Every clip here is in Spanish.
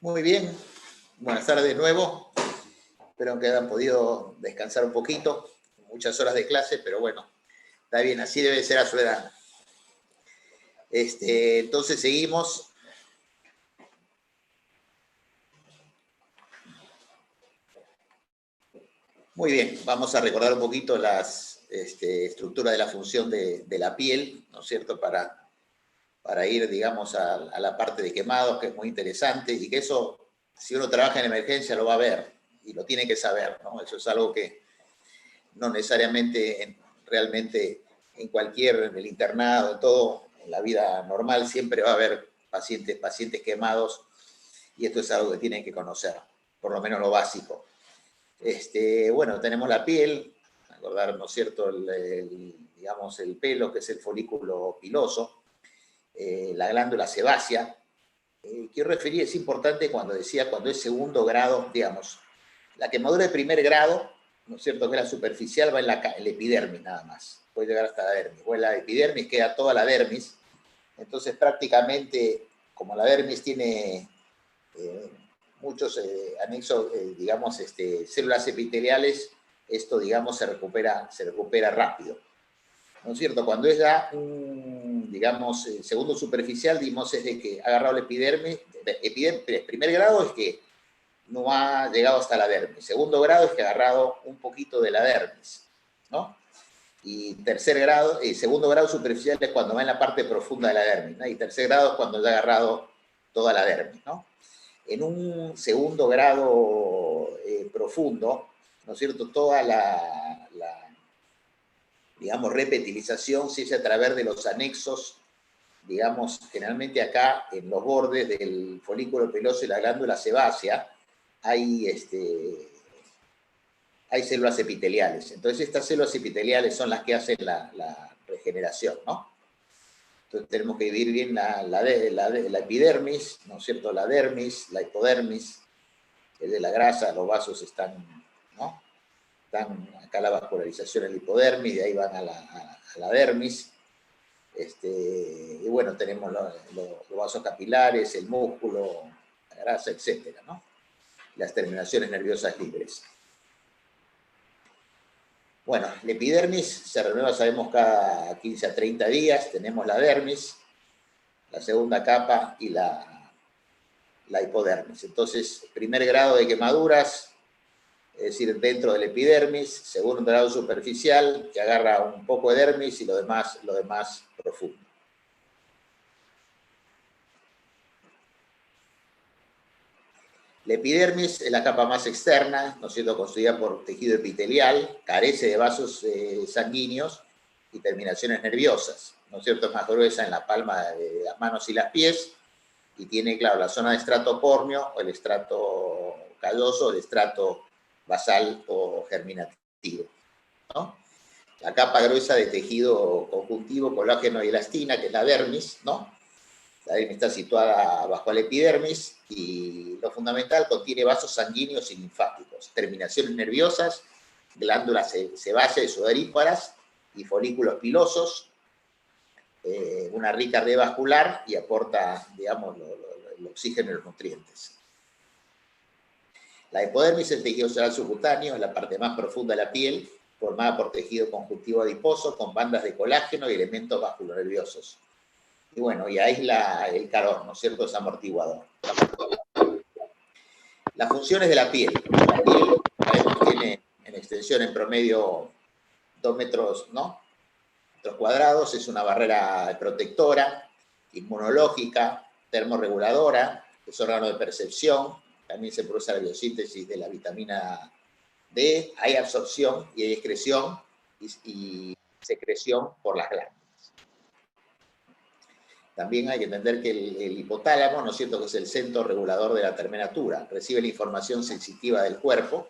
Muy bien, buenas tardes de nuevo. Espero que hayan podido descansar un poquito, muchas horas de clase, pero bueno, está bien, así debe ser a su edad. Entonces seguimos. Muy bien, vamos a recordar un poquito las estructuras de la función de la piel, ¿no es cierto?, para ir, digamos, a la parte de quemados, que es muy interesante, y que eso, si uno trabaja en emergencia, lo va a ver, y lo tiene que saber, ¿no? Eso es algo que no necesariamente realmente en en el internado, en todo, en la vida normal, siempre va a haber pacientes quemados, y esto es algo que tienen que conocer, por lo menos lo básico. Bueno, tenemos la piel, acordar, ¿no es cierto?, digamos, el pelo, que es el folículo piloso, la glándula sebácea. Quiero referir, es importante cuando decía, cuando es segundo grado, digamos, la quemadura de primer grado, ¿no es cierto?, que es la superficial, va en la epidermis nada más, puede llegar hasta la dermis, o en la epidermis queda toda la dermis, entonces prácticamente, como la dermis tiene muchos anexos, digamos, células epiteliales, esto, digamos, se recupera rápido, ¿no es cierto? Cuando es ya digamos, segundo superficial, digamos, es de que ha agarrado la epidermis, primer grado es que no ha llegado hasta la dermis. Segundo grado es que ha agarrado un poquito de la dermis, ¿no? Y tercer grado, segundo grado superficial es cuando va en la parte profunda de la dermis, ¿no? Y tercer grado es cuando ya ha agarrado toda la dermis, ¿no? En un segundo grado profundo, ¿no es cierto?, toda digamos, repetilización se hace a través de los anexos, digamos, generalmente acá en los bordes del folículo piloso y la glándula sebácea, hay células epiteliales. Entonces, estas células epiteliales son las que hacen la regeneración, ¿no? Entonces, tenemos que dividir bien la epidermis, ¿no es cierto?, la dermis, la hipodermis, es de la grasa, los vasos están, ¿no?, están acá la vascularización en la hipodermis, de ahí van a la dermis. Y bueno, tenemos los vasos capilares, el músculo, la grasa, etcétera, ¿no? Las terminaciones nerviosas libres. Bueno, la epidermis se renueva, sabemos, cada 15 a 30 días. Tenemos la dermis, la segunda capa y la hipodermis. Entonces, primer grado de quemaduras, es decir, dentro del epidermis, segundo grado superficial, que agarra un poco de dermis y lo demás profundo. La epidermis es la capa más externa, ¿no es cierto?, construida por tejido epitelial, carece de vasos sanguíneos y terminaciones nerviosas, ¿no es cierto?, es más gruesa en la palma de las manos y las pies, y tiene, claro, la zona de estrato córneo, o el estrato calloso, el estrato basal o germinativo, ¿no? La capa gruesa de tejido conjuntivo, colágeno y elastina, que es la dermis, ¿no? La dermis está situada bajo la epidermis y lo fundamental, contiene vasos sanguíneos y linfáticos, terminaciones nerviosas, glándulas sebáceas y sudoríparas y folículos pilosos, una rica red vascular y aporta, digamos, el oxígeno y los nutrientes. La hipodermis es el tejido cerebral subcutáneo, es la parte más profunda de la piel, formada por tejido conjuntivo adiposo con bandas de colágeno y elementos vasculonerviosos. Y bueno, y aísla el calor, ¿no es cierto?, es amortiguador. Las funciones de la piel. La piel, sabemos, tiene en extensión en promedio 2 metros, ¿no?, metros cuadrados, es una barrera protectora, inmunológica, termorreguladora, es órgano de percepción, también se produce la biosíntesis de la vitamina D, hay absorción y hay excreción y secreción por las glándulas. También hay que entender que el hipotálamo, ¿no es cierto?, que es el centro regulador de la temperatura, recibe la información sensitiva del cuerpo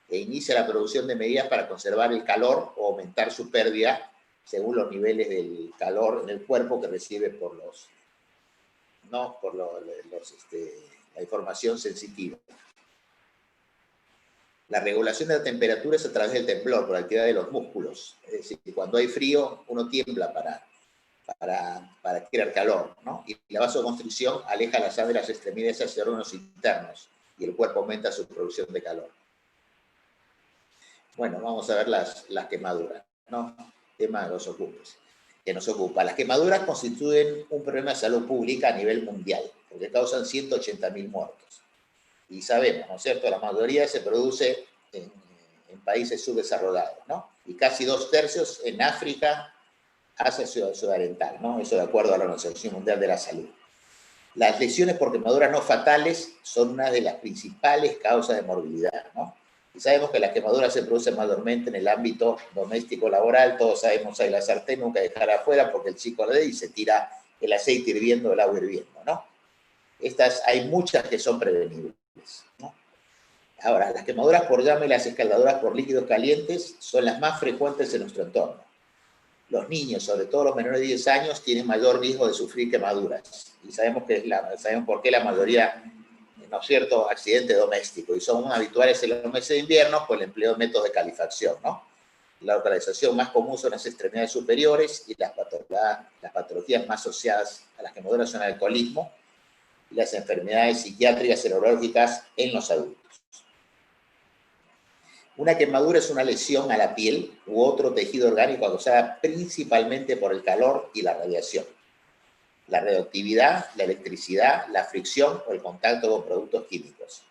e inicia la producción de medidas para conservar el calor o aumentar su pérdida según los niveles del calor en el cuerpo que recibe por la información sensitiva. La regulación de la temperatura es a través del temblor, por la actividad de los músculos. Es decir, cuando hay frío, uno tiembla para para crear calor, ¿no? Y la vasoconstricción aleja la sangre de las extremidades hacia órganos internos y el cuerpo aumenta su producción de calor. Bueno, vamos a ver las quemaduras, ¿no? Tema que nos ocupa. Las quemaduras constituyen un problema de salud pública a nivel mundial, porque causan 180.000 muertos. Y sabemos, ¿no es cierto?, la mayoría se produce en países subdesarrollados, ¿no? Y casi 2/3 en África, Asia Sudoriental, ¿no? Eso de acuerdo a la Organización Mundial de la Salud. Las lesiones por quemaduras no fatales son una de las principales causas de morbilidad, ¿no? Y sabemos que las quemaduras se producen mayormente en el ámbito doméstico laboral. Todos sabemos ahí la sartén nunca dejar afuera porque el chico le da y se tira el aceite hirviendo, el agua hirviendo, ¿no? Hay muchas que son prevenibles, ¿no? Ahora, las quemaduras por llama y las escaldaduras por líquidos calientes son las más frecuentes en nuestro entorno. Los niños, sobre todo los menores de 10 años, tienen mayor riesgo de sufrir quemaduras. Y sabemos por qué la mayoría, ¿no es cierto?, accidente doméstico. Y son habituales en los meses de invierno por el empleo de métodos de calefacción, ¿no? La localización más común son las extremidades superiores y las patologías más asociadas a las quemaduras son el alcoholismo y las enfermedades psiquiátricas y neurológicas en los adultos. Una quemadura es una lesión a la piel u otro tejido orgánico causada principalmente por el calor y la radiación, la radioactividad, la electricidad, la fricción o el contacto con productos químicos.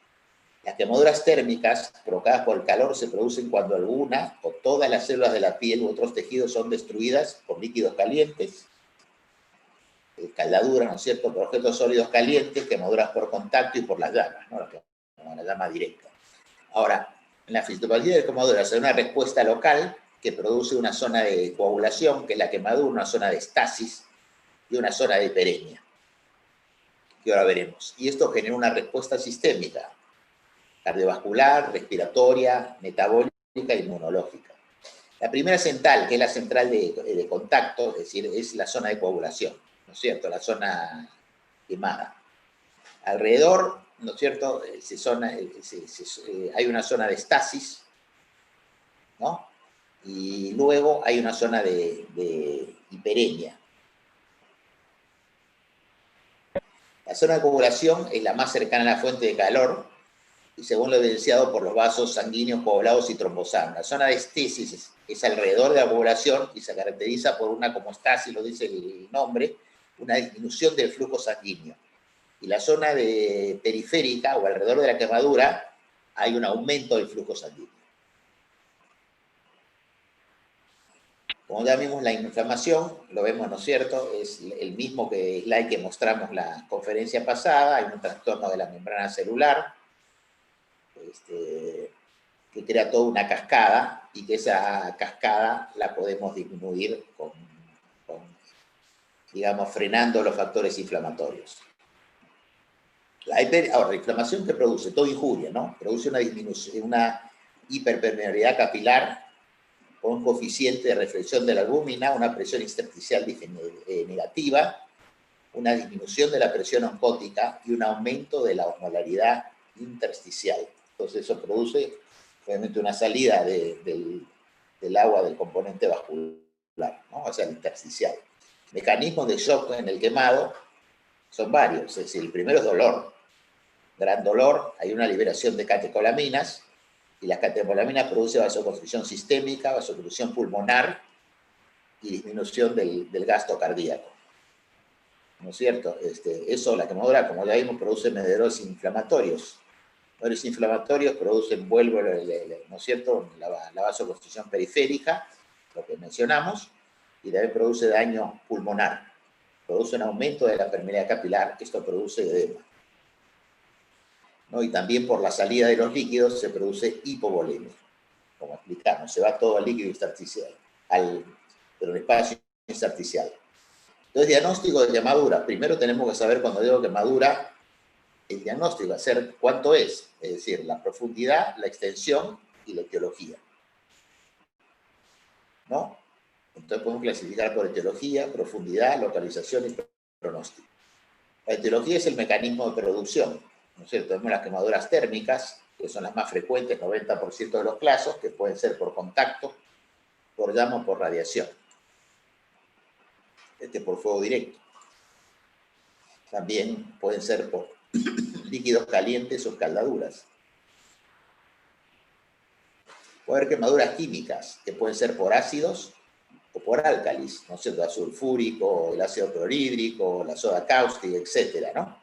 Las quemaduras térmicas provocadas por el calor se producen cuando alguna o todas las células de la piel u otros tejidos son destruidas por líquidos calientes, escaldaduras, ¿no es cierto?, por objetos sólidos calientes, quemaduras por contacto y por las llamas, ¿no?, la llama directa. Ahora, en la fisiopatología de quemaduras hay una respuesta local que produce una zona de coagulación, que es la quemadura, una zona de estasis y una zona de hiperemia, que ahora veremos. Y esto genera una respuesta sistémica, cardiovascular, respiratoria, metabólica e inmunológica. La primera central, que es la central de contacto, es decir, es la zona de coagulación, ¿no es cierto?, la zona quemada. Alrededor, ¿no es cierto?, hay una zona de estasis, ¿no? Y luego hay una zona de hiperemia. La zona de coagulación es la más cercana a la fuente de calor y según lo evidenciado por los vasos sanguíneos coagulados y trombosados. La zona de estesis es alrededor de la coagulación y se caracteriza por una, como estasis, lo dice el nombre, una disminución del flujo sanguíneo. Y la zona periférica o alrededor de la quemadura hay un aumento del flujo sanguíneo. Como ya vimos la inflamación, lo vemos, ¿no es cierto?, es el mismo slide que mostramos la conferencia pasada. Hay un trastorno de la membrana celular que crea toda una cascada y que esa cascada la podemos disminuir digamos, frenando los factores inflamatorios. Ahora, la inflamación que produce, toda injuria, ¿no? Produce una hiperpermeabilidad capilar con un coeficiente de reflexión de la albúmina, una presión intersticial negativa, una disminución de la presión oncótica y un aumento de la osmolaridad intersticial. Entonces eso produce, obviamente, una salida del agua del componente vascular, ¿no?, o sea, el intersticial. Mecanismos de shock en el quemado son varios. Es decir, el primero es dolor, gran dolor, hay una liberación de catecolaminas, y las catecolaminas producen vasoconstricción sistémica, vasoconstricción pulmonar y disminución del gasto cardíaco, ¿no es cierto? Eso, la quemadura, como ya vimos, produce mediadores inflamatorios. Mediadores inflamatorios producen, ¿no es cierto?, la vasoconstricción periférica, lo que mencionamos, y también produce daño pulmonar. Produce un aumento de la permeabilidad capilar, esto produce edema, ¿no? Y también por la salida de los líquidos se produce hipovolemia, como explicamos, se va todo al líquido intersticial, pero el espacio intersticial. Entonces, diagnóstico de quemadura. Primero tenemos que saber, cuando digo quemadura, el diagnóstico, hacer cuánto es decir, la profundidad, la extensión y la etiología, ¿no? Entonces podemos clasificar por etiología, profundidad, localización y pronóstico. La etiología es el mecanismo de producción, ¿no es cierto? Tenemos las quemaduras térmicas, que son las más frecuentes, 90% de los casos, que pueden ser por contacto, por llama o por radiación. por fuego directo. También pueden ser por líquidos calientes o escaldaduras. Puede haber quemaduras químicas, que pueden ser por ácidos o por álcalis, ¿no es cierto? El sulfúrico, el ácido clorhídrico, la soda cáustica, etcétera, ¿no?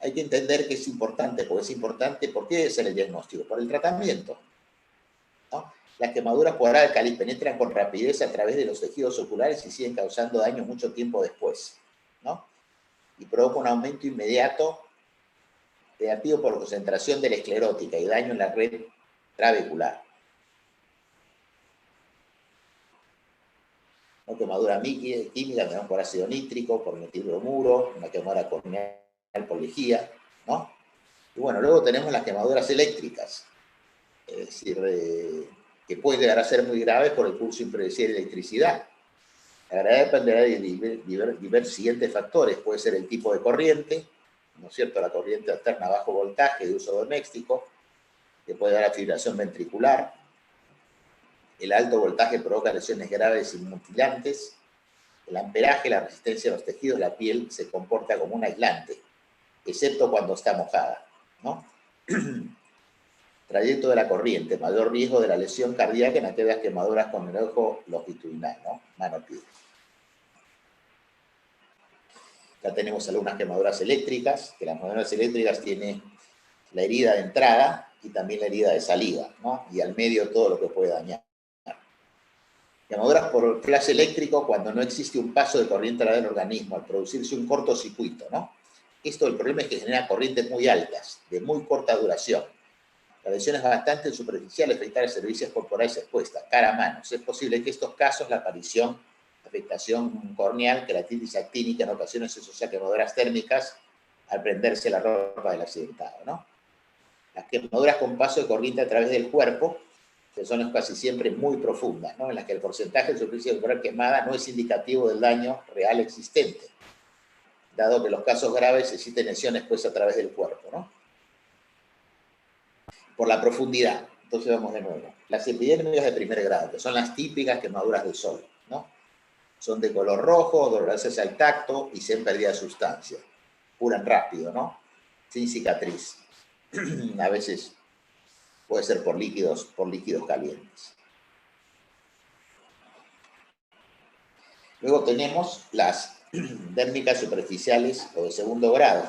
Hay que entender que es importante, porque es importante, ¿por qué es el diagnóstico? Por el tratamiento, ¿no? Las quemaduras por álcalis penetran con rapidez a través de los tejidos oculares y siguen causando daño mucho tiempo después, ¿no? Y provoca un aumento inmediato negativo por concentración de la esclerótica y daño en la red trabecular. Una quemadura química, tenemos por ácido nítrico, por metilbromuro, una quemadura corneal por lejía, ¿no? Y bueno, luego tenemos las quemaduras eléctricas, es decir, que pueden llegar a ser muy graves por el curso impredecible de electricidad. La gravedad dependerá de diversos siguientes factores. Puede ser el tipo de corriente, ¿no es cierto? La corriente alterna a bajo voltaje de uso doméstico, que puede dar a fibrilación ventricular. El alto voltaje provoca lesiones graves y mutilantes. El amperaje, la resistencia de los tejidos, la piel se comporta como un aislante, excepto cuando está mojada, ¿no? Trayecto de la corriente, mayor riesgo de la lesión cardíaca en aquellas quemaduras con el ojo longitudinal, ¿no? Mano-pie. Ya tenemos algunas quemaduras eléctricas, que las quemaduras eléctricas tienen la herida de entrada y también la herida de salida, ¿no? Y al medio todo lo que puede dañar. Quemaduras por flash eléctrico cuando no existe un paso de corriente a través del organismo, al producirse un cortocircuito, ¿no? Esto, el problema es que genera corrientes muy altas, de muy corta duración. La lesión es bastante superficial, afectar a servicios corporales expuestas, cara a manos. Es posible que en estos casos la aparición de afectación corneal, queratitis actínica, en ocasiones se asocia a quemaduras térmicas al prenderse la ropa del accidentado, ¿no? Las quemaduras con paso de corriente a través del cuerpo, que son casi siempre muy profundas, ¿no? En las que el porcentaje de superficie corporal quemada no es indicativo del daño real existente, dado que en los casos graves existen lesiones pues a través del cuerpo, ¿no? Por la profundidad. Entonces vamos de nuevo. Las epidérmicas de primer grado, que son las típicas quemaduras del sol, ¿no? Son de color rojo, dolorosas al tacto y sin pérdida de sustancia. Curan rápido, ¿no? Sin cicatriz. A veces puede ser por líquidos calientes. Luego tenemos las dérmicas superficiales o de segundo grado.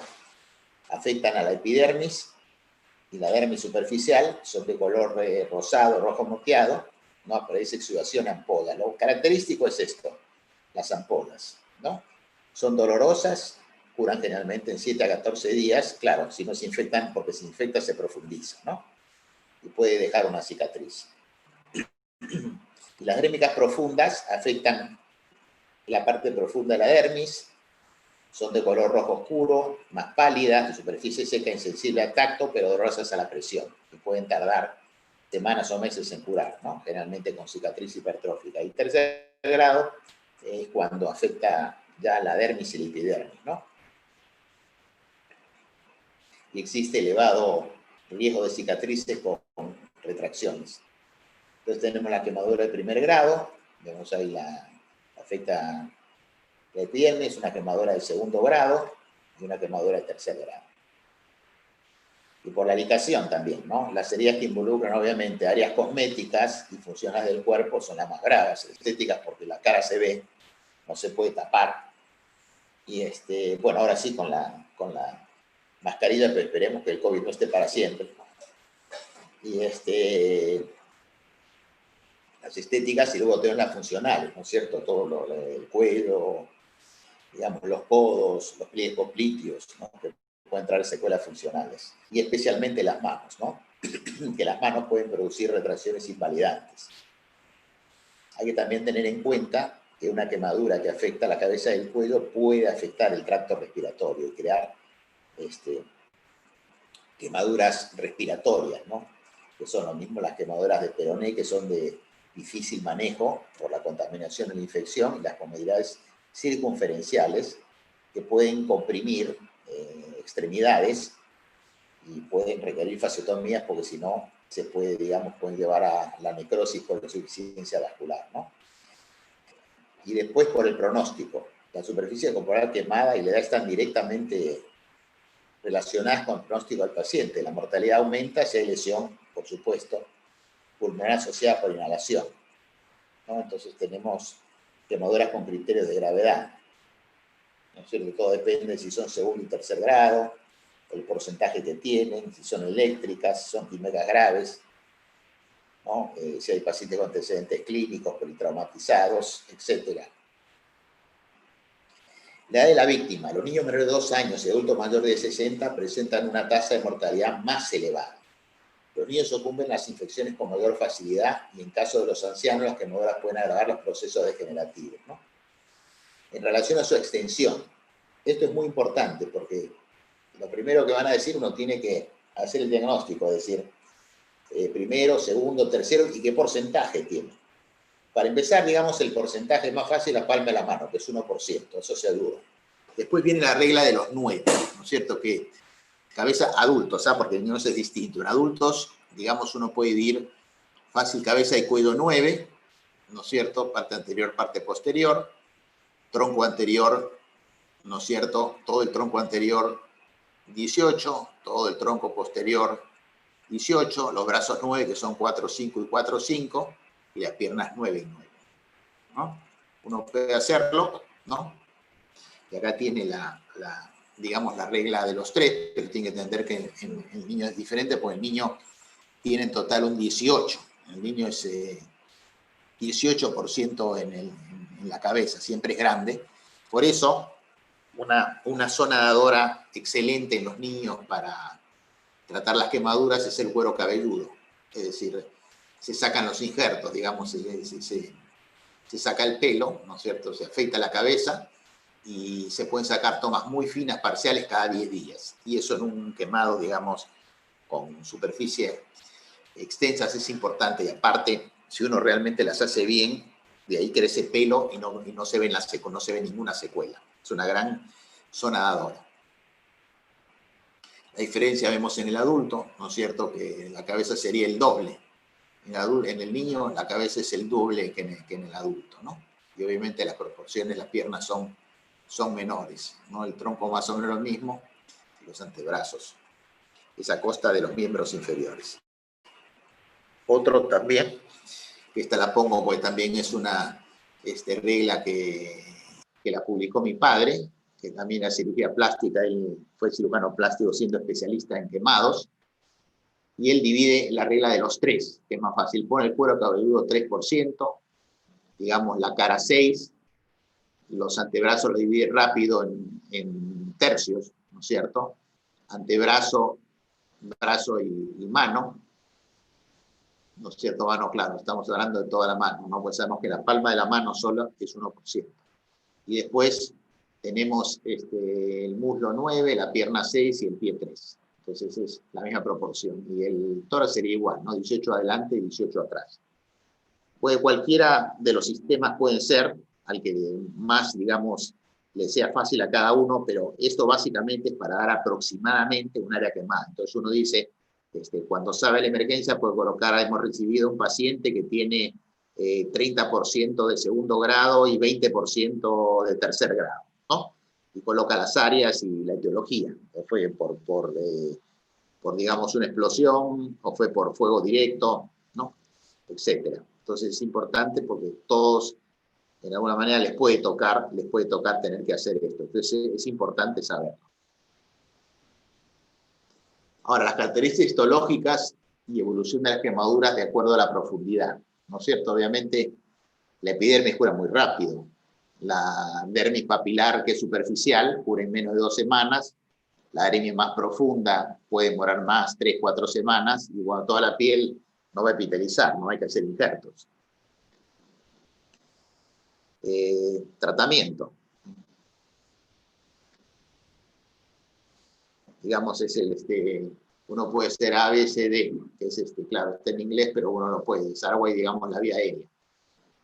Afectan a la epidermis y la dermis superficial, son de color rosado, rojo moteado, ¿no? Aparece exudación ampolla. Lo característico es esto, las ampollas, ¿no? Son dolorosas, curan generalmente en 7 a 14 días, claro, si no se infectan, porque si infecta se profundiza, ¿no? Y puede dejar una cicatriz. Y las dérmicas profundas afectan la parte profunda de la dermis, son de color rojo oscuro, más pálidas, de superficie seca, insensible al tacto, pero dolorosas a la presión, y pueden tardar semanas o meses en curar, ¿no? Generalmente con cicatriz hipertrófica. Y tercer grado es cuando afecta ya la dermis y la epidermis, ¿no? Y existe elevado riesgo de cicatrices con retracciones. Entonces tenemos la quemadura de primer grado, vemos ahí afecta la epidermis, una quemadura de segundo grado y una quemadura de tercer grado. Y por la licación también, ¿no? Las heridas que involucran obviamente áreas cosméticas y funcionales del cuerpo son las más graves, estéticas porque la cara se ve, no se puede tapar. Y bueno, ahora sí con la mascarilla, pero esperemos que el COVID no esté para siempre. Y las estéticas y luego tenemos las funcionales, ¿no es cierto? Todo el cuello, digamos, los codos, los pliegues popliteos, ¿no? Que pueden traer secuelas funcionales. Y especialmente las manos, ¿no? Que las manos pueden producir retracciones invalidantes. Hay que también tener en cuenta que una quemadura que afecta la cabeza del cuello puede afectar el tracto respiratorio y crear quemaduras respiratorias, ¿no? Que son lo mismo las quemaduras de peroné, que son de difícil manejo por la contaminación y la infección, y las comodidades circunferenciales que pueden comprimir extremidades y pueden requerir fasciotomías porque si no se puede, digamos, pueden llevar a la necrosis por insuficiencia vascular, ¿no? y después por el pronóstico. La superficie corporal quemada y la edad están directamente relacionadas con el pronóstico del paciente. La mortalidad aumenta si hay lesión, por supuesto, pulmonar asociada por inhalación, ¿no? Entonces tenemos quemaduras con criterios de gravedad, ¿no es cierto? Todo depende si son segundo y tercer grado, el porcentaje que tienen, si son eléctricas, si son químicas graves, ¿no? Si hay pacientes con antecedentes clínicos, politraumatizados, etc. La edad de la víctima. Los niños menores de 2 años y adultos mayores de 60 presentan una tasa de mortalidad más elevada. Los niños sucumben a las infecciones con mayor facilidad y en caso de los ancianos las quemaduras pueden agravar los procesos degenerativos, ¿no? En relación a su extensión, esto es muy importante porque lo primero que van a decir, uno tiene que hacer el diagnóstico, es decir, primero, segundo, tercero, y qué porcentaje tiene. Para empezar, digamos, el porcentaje más fácil, la palma de la mano, que es 1%, eso se duda. Después viene la regla de los 9, ¿no es cierto? Que cabeza adultos, ¿sabes? Porque en niños es distinto. En adultos, digamos, uno puede dividir fácil cabeza y cuello 9, ¿no es cierto? Parte anterior, parte posterior, tronco anterior, ¿no es cierto? Todo el tronco anterior 18, todo el tronco posterior 18, los brazos 9, que son 4, 5 y 4, 5, y las piernas 9 y 9, ¿no? Uno puede hacerlo, ¿no? Y acá tiene digamos, la regla de los 3, pero tiene que entender que en el niño es diferente, porque el niño tiene en total un 18. El niño es 18% en la cabeza, siempre es grande. Por eso, una zona dadora excelente en los niños para tratar las quemaduras es el cuero cabelludo. Es decir, se sacan los injertos, digamos, se saca el pelo, ¿no es cierto? Se afeita la cabeza y se pueden sacar tomas muy finas, parciales, cada 10 días. Y eso en un quemado, digamos, con superficies extensas es importante. Y aparte, si uno realmente las hace bien, de ahí crece pelo y no se ve no se ve ninguna secuela. Es una gran zona dadora. La diferencia vemos en el adulto, ¿no es cierto? Que la cabeza sería el doble. En el niño la cabeza es el doble que en el adulto, ¿no? Y obviamente las proporciones, las piernas son menores, ¿no? El tronco más o menos lo mismo, y los antebrazos. Es a costa de los miembros inferiores. Otro también, que esta la pongo porque también es una regla que la publicó mi padre, que también era cirugía plástica, él fue cirujano plástico siendo especialista en quemados, y él divide la regla de los 3, que es más fácil. Pone el cuero cabelludo 3%, digamos la cara 6%, los antebrazos lo divide rápido en tercios, ¿no es cierto? Antebrazo, brazo y mano, ¿no es cierto? Mano, claro, estamos hablando de toda la mano, ¿no? Pues sabemos que la palma de la mano sola es 1%. Y después tenemos el muslo 9, la pierna 6 y el pie 3. Entonces es la misma proporción. Y el tórax sería igual, ¿no? 18 adelante y 18 atrás. Cualquiera de los sistemas pueden ser, al que más, digamos, le sea fácil a cada uno, pero esto básicamente es para dar aproximadamente un área quemada. Entonces uno dice, cuando sabe la emergencia puede colocar, hemos recibido un paciente que tiene 30% de segundo grado y 20% de tercer grado, ¿no? Y coloca las áreas y la etiología. Fue por digamos, una explosión, o fue por fuego directo, ¿no? Etcétera. Entonces es importante porque todos, de alguna manera, les puede tocar tener que hacer esto. Entonces es importante saberlo. Ahora, las características histológicas y evolución de las quemaduras de acuerdo a la profundidad, ¿no es cierto? Obviamente, la epidermis cura muy rápido. La dermis papilar, que es superficial, cura en menos de 2 semanas. La dermis más profunda puede demorar más, 3, 4 semanas. Y bueno, toda la piel no va a epitelizar, no hay que hacer injertos. Tratamiento. Digamos, es uno puede ser A, B, C, D, que es claro, está en inglés, pero uno no puede. Es agua y, digamos, la vía aérea.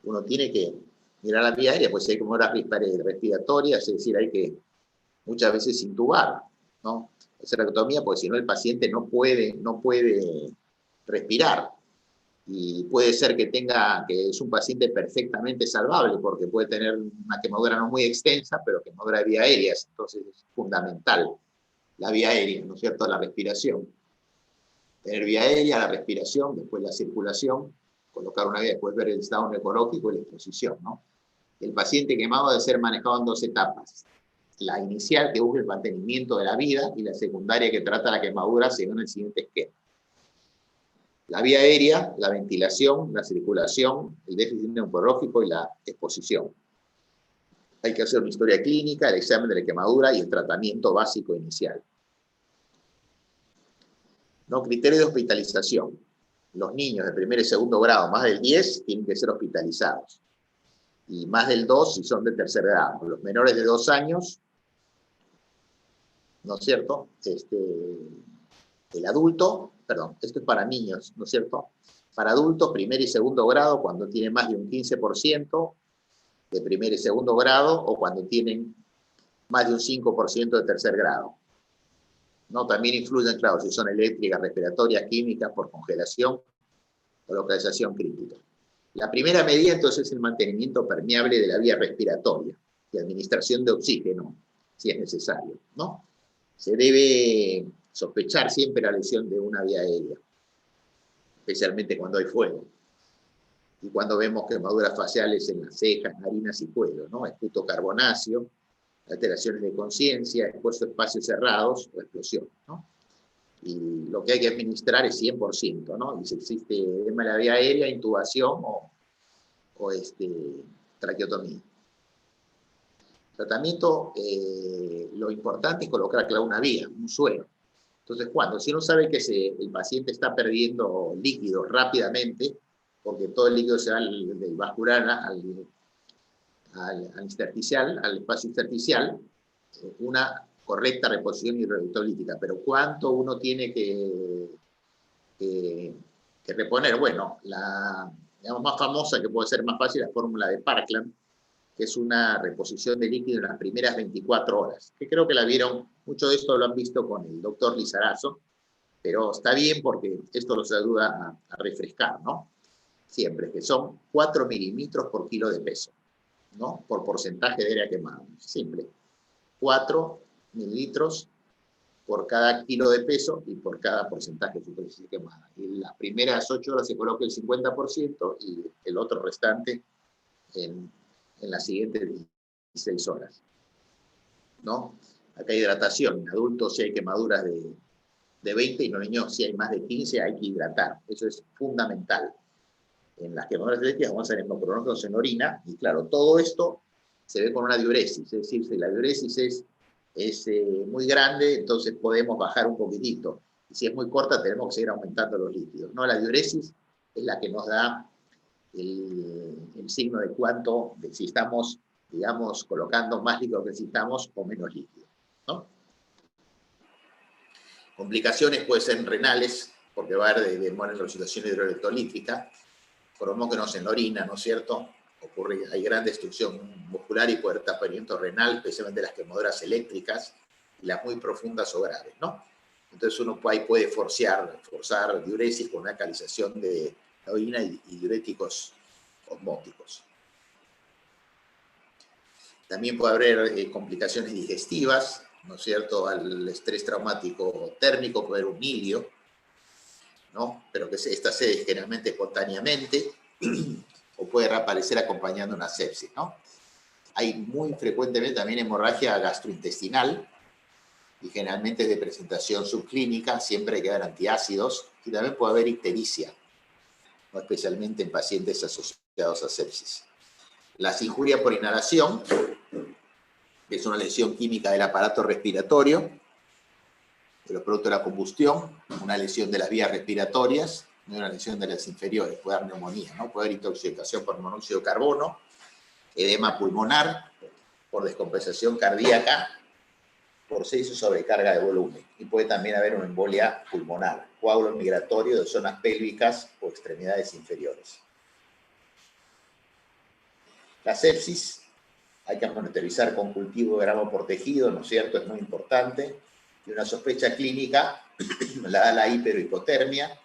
Uno tiene que mirar la vía aérea, pues hay como horas respiratorias, es decir, hay que muchas veces intubar, ¿no? Hacer la traqueotomía, porque si no el paciente no puede respirar. y puede ser que es un paciente perfectamente salvable, porque puede tener una quemadura no muy extensa, pero quemadura de vía aérea, entonces es fundamental la vía aérea, ¿no es cierto?, la respiración. Tener vía aérea, la respiración, después la circulación, colocar una vía, después ver el estado neurológico y la exposición, ¿no? El paciente quemado debe ser manejado en 2 etapas. La inicial, que busca el mantenimiento de la vida, y la secundaria, que trata la quemadura según el siguiente esquema. La vía aérea, la ventilación, la circulación, el déficit neurológico y la exposición. Hay que hacer una historia clínica, el examen de la quemadura y el tratamiento básico inicial. ¿No? Criterio de hospitalización. Los niños de primer y segundo grado, más del 10, tienen que ser hospitalizados. Y más del 2 si son de tercer grado. Los menores de 2 años, ¿no es cierto? El adulto, perdón, esto es para niños, ¿no es cierto? Para adultos, primer y segundo grado, cuando tienen más de un 15% de primer y segundo grado, o cuando tienen más de un 5% de tercer grado. ¿No? También influyen, claro, si son eléctricas, respiratorias, químicas, por congelación o localización crítica. La primera medida, entonces, es el mantenimiento permeable de la vía respiratoria y administración de oxígeno, si es necesario, ¿no? Se debe sospechar siempre la lesión de una vía aérea, especialmente cuando hay fuego. Y cuando vemos quemaduras faciales en las cejas, narinas y cuello, ¿no? Esputo carbonáceo, alteraciones de conciencia, expuesto a espacios cerrados o explosión, ¿no? Y lo que hay que administrar es 100%, ¿no? Y si existe edema de la vía aérea, intubación o traqueotomía. Tratamiento, lo importante es colocar, claro, una vía, un suero. Entonces, si uno sabe que el paciente está perdiendo líquido rápidamente, porque todo el líquido se va del vascular al intersticial, al espacio intersticial, una correcta reposición hidroelectrolítica. Pero ¿cuánto uno tiene que reponer? Bueno, la más famosa, que puede ser más fácil, la fórmula de Parkland, que es una reposición de líquido en las primeras 24 horas, que creo que la vieron, mucho de esto lo han visto con el doctor Lizarazo, pero está bien porque esto nos ayuda a refrescar, ¿no? Siempre, que son 4 mililitros por kilo de peso, ¿no? Por porcentaje de área quemada. Simple. 4 mililitros por cada kilo de peso y por cada porcentaje de superficie quemada. Y en las primeras 8 horas se coloca el 50% y el otro restante en las siguientes 16 horas, ¿no? Acá hay hidratación. En adultos, si hay quemaduras de 20, y en los niños, si hay más de 15, hay que hidratar. Eso es fundamental. En las quemaduras eléctricas vamos a hacer hemocronómetros en orina, y claro, todo esto se ve con una diuresis, es decir, si la diuresis es muy grande, entonces podemos bajar un poquitito. Y si es muy corta, tenemos que seguir aumentando los líquidos, ¿no? La diuresis es la que nos da el signo de si estamos, digamos, colocando más líquido que necesitamos o menos líquido, ¿no? Complicaciones pueden ser renales, porque va a haber de situación hidroelectrolítica, cromógenos en la orina, ¿no es cierto? Hay gran destrucción muscular y puede haber taponamiento renal, especialmente las quemaduras eléctricas, y las muy profundas o graves, ¿no? Entonces uno ahí puede forzar diuresis con una calización de la orina y diuréticos osmóticos. También puede haber complicaciones digestivas, ¿no es cierto? Al estrés traumático térmico puede haber un milio, ¿no? Pero que esta se dé generalmente espontáneamente o puede reaparecer acompañando una sepsis, ¿no? Hay muy frecuentemente también hemorragia gastrointestinal y generalmente de presentación subclínica, siempre hay que dar antiácidos, y también puede haber ictericia, ¿no? Especialmente en pacientes asociados a sepsis. Las injurias por inhalación, que es una lesión química del aparato respiratorio, de los productos de la combustión, una lesión de las vías respiratorias, no una lesión de las inferiores, puede haber neumonía, ¿no? Puede haber intoxicación por monóxido de carbono, edema pulmonar, por descompensación cardíaca, por exceso sobrecarga de volumen. Y puede también haber una embolia pulmonar, coágulo migratorio de zonas pélvicas o extremidades inferiores. La sepsis, hay que monitorizar con cultivo de gramo por tejido, ¿no es cierto? Es muy importante. Y una sospecha clínica la da la hiperohipotermia,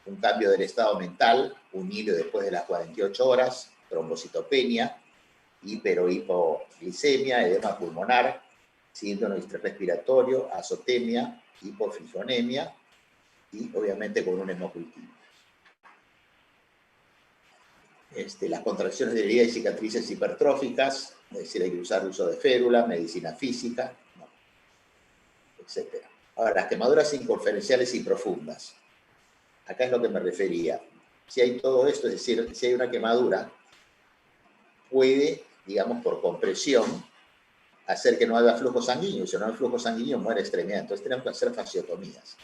un cambio del estado mental, un hilo después de las 48 horas, trombocitopenia, hiper o hipoglicemia, edema pulmonar, síndrome respiratorio, azotemia, hipofrisonemia y obviamente con un hemocultivo. Las contracciones de herida y cicatrices hipertróficas, es decir, hay que usar uso de férula, medicina física, ¿no? Etc. Ahora, las quemaduras inconferenciales y profundas. Acá es lo que me refería. Si hay todo esto, es decir, si hay una quemadura, puede, digamos, por compresión, hacer que no haya flujo sanguíneo. Si no hay flujo sanguíneo, muere extremidad. Entonces tenemos que hacer fasciotomías.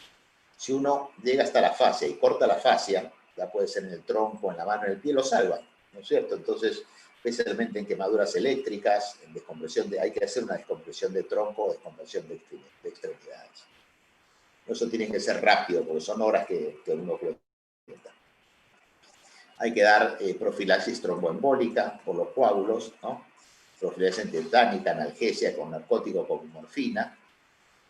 Si uno llega hasta la fascia y corta la fascia, ya puede ser en el tronco, en la mano, en el pie, lo salva, ¿no es cierto? Entonces, especialmente en quemaduras eléctricas, en descompresión hay que hacer una descompresión de tronco o descompresión de extremidades. Eso tiene que ser rápido, porque son horas que uno puede. Hay que dar profilaxis tromboembólica por los coágulos, ¿no? Profilaxis antitetànica, analgesia con narcótico, con morfina,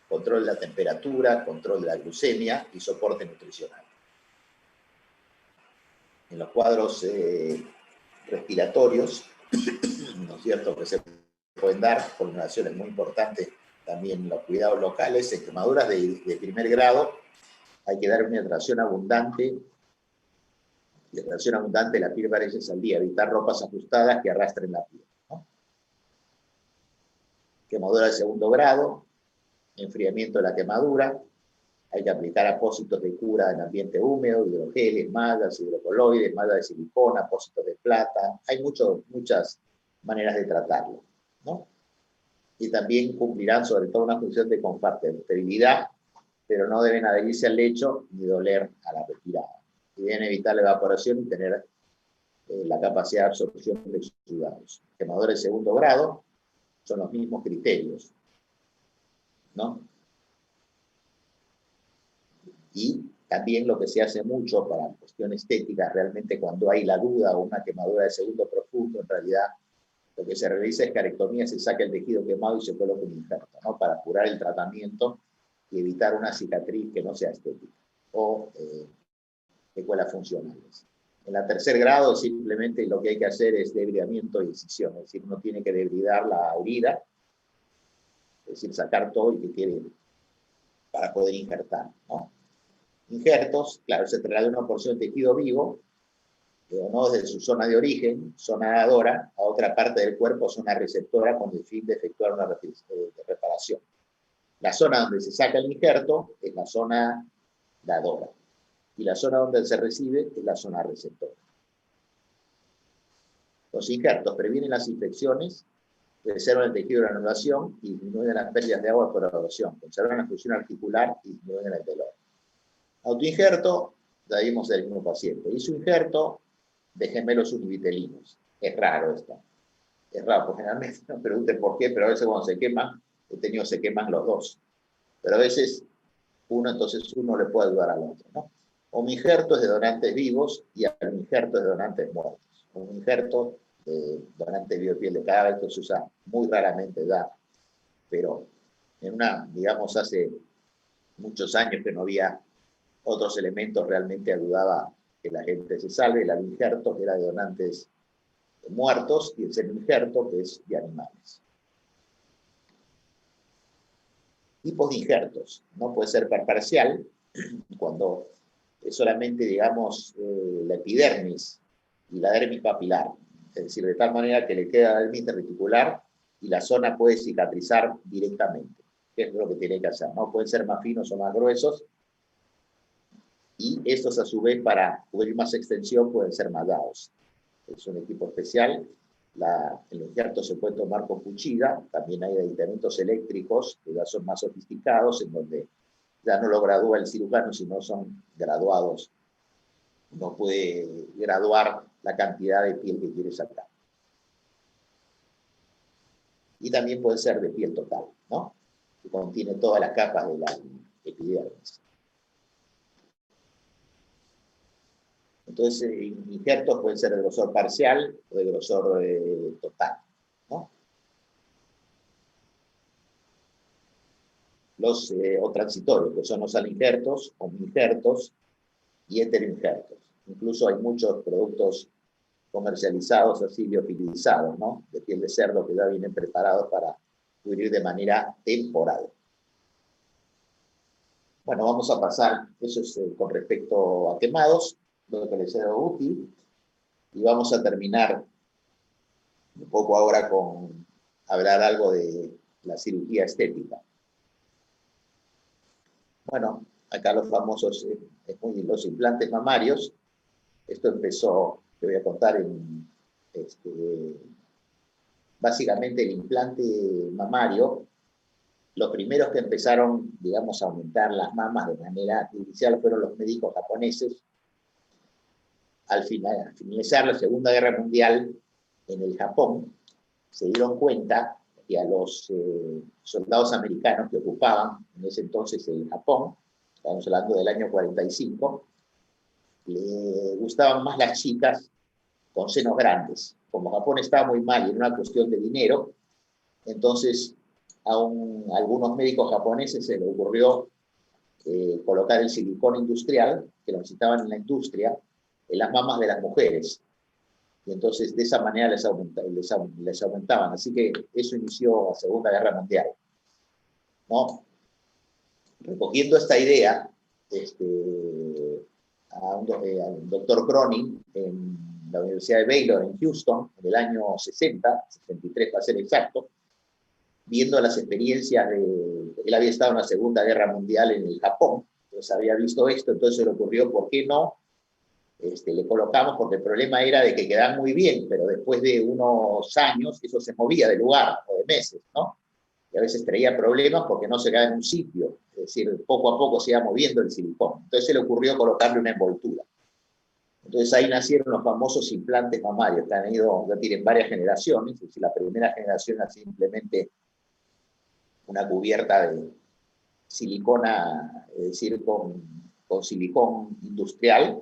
control de la temperatura, control de la glucemia y soporte nutricional. En los cuadros respiratorios, ¿no es cierto?, que se pueden dar, pulmonaciones muy importantes, también los cuidados locales, en quemaduras de primer grado, hay que dar una hidratación abundante de la piel varias veces al día, evitar ropas ajustadas que arrastren la piel, ¿no? Quemadura de segundo grado, enfriamiento de la quemadura, hay que aplicar apósitos de cura en ambiente húmedo, hidrogeles, mallas, hidrocoloides, mallas de silicona, apósitos de plata. Hay muchas maneras de tratarlo, ¿no? Y también cumplirán sobre todo una función de compartibilidad, pero no deben adherirse al lecho ni doler a la retirada. Y deben evitar la evaporación y tener la capacidad de absorción de exudados. Quemadores de segundo grado son los mismos criterios, ¿no? Y también lo que se hace mucho para cuestión estética, realmente cuando hay la duda o una quemadura de segundo profundo, en realidad lo que se realiza es carectomía, se saca el tejido quemado y se coloca un injerto, ¿no? Para curar el tratamiento y evitar una cicatriz que no sea estética o secuelas funcionales. En la tercer grado simplemente lo que hay que hacer es debridamiento y incisión, es decir, uno tiene que debridar la herida, es decir, sacar todo y que quede para poder injertar, ¿no? Injertos, claro, se traslada una porción de tejido vivo, pero no desde su zona de origen, zona dadora, a otra parte del cuerpo, zona receptora, con el fin de efectuar una reparación. La zona donde se saca el injerto es la zona dadora, y la zona donde se recibe es la zona receptora. Los injertos previenen las infecciones, preservan el tejido de la anulación y disminuyen las pérdidas de agua por erosión, conservan la función articular y disminuyen el dolor. Autoinjerto, ya vimos el mismo paciente. Hizo injerto de gemelos univitelinos. Es raro esto. Es raro, porque generalmente no me pregunten por qué, pero a veces cuando se queman, se queman los dos. Pero a veces entonces uno le puede ayudar al otro, ¿no? Hominjerto es de donantes vivos y alminjerto es de donantes muertos. Un injerto de donante vivo de piel de cadáver, esto se usa muy raramente ya, pero digamos, hace muchos años que no había otros elementos, realmente ayudaba a que la gente se salve. El alminjerto, que era de donantes muertos, y el seminjerto, que es de animales. Tipos de injertos, ¿no? Puede ser parcial, cuando es solamente, digamos, la epidermis y la dermis papilar, es decir, de tal manera que le queda la dermis reticular y la zona puede cicatrizar directamente, que es lo que tiene que hacer, ¿no? Pueden ser más finos o más gruesos, y estos a su vez, para cubrir más extensión, pueden ser más dados. Es un equipo especial. El injerto se puede tomar con cuchilla, también hay aditamentos eléctricos que ya son más sofisticados, en donde ya no lo gradúa el cirujano, sino son graduados. Uno puede graduar la cantidad de piel que quiere sacar. Y también puede ser de piel total, ¿no? Que contiene todas las capas de la epidermis. Entonces, injertos pueden ser de grosor parcial o de grosor total, ¿no? O transitorios, que son los alinjertos o minjertos, y heteroinjertos. Incluso hay muchos productos comercializados así liofilizados, ¿no? De piel de cerdo que ya vienen preparados para cubrir de manera temporal. Bueno, vamos a pasar, eso es con respecto a quemados, lo que les sea útil, y vamos a terminar un poco ahora con hablar algo de la cirugía estética. Bueno, acá los famosos, los implantes mamarios. Esto empezó, te voy a contar, básicamente el implante mamario. Los primeros que empezaron, digamos, a aumentar las mamas de manera artificial fueron los médicos japoneses. Al finalizar la Segunda Guerra Mundial en el Japón, se dieron cuenta que a los soldados americanos que ocupaban en ese entonces el Japón, estamos hablando del año 45, le gustaban más las chicas con senos grandes. Como Japón estaba muy mal y era una cuestión de dinero, entonces a algunos médicos japoneses se les ocurrió colocar el silicón industrial, que lo necesitaban en la industria, en las mamas de las mujeres. Y entonces de esa manera les aumentaban. Así que eso inició la Segunda Guerra Mundial, ¿no? Recogiendo esta idea, a un doctor Cronin en la Universidad de Baylor en Houston, en el año 60, 63 para ser exacto, viendo las experiencias él había estado en la Segunda Guerra Mundial en el Japón, entonces había visto esto, entonces se le ocurrió, ¿por qué no? Le colocamos, porque el problema era de que quedaban muy bien, pero después de unos años eso se movía de lugar, o de meses, ¿no? Y a veces traía problemas porque no se quedaba en un sitio, es decir, poco a poco se iba moviendo el silicón. Entonces se le ocurrió colocarle una envoltura. Entonces ahí nacieron los famosos implantes mamarios, que han ido, ya tienen varias generaciones, es decir, la primera generación era simplemente una cubierta de silicona, es decir, con silicón industrial.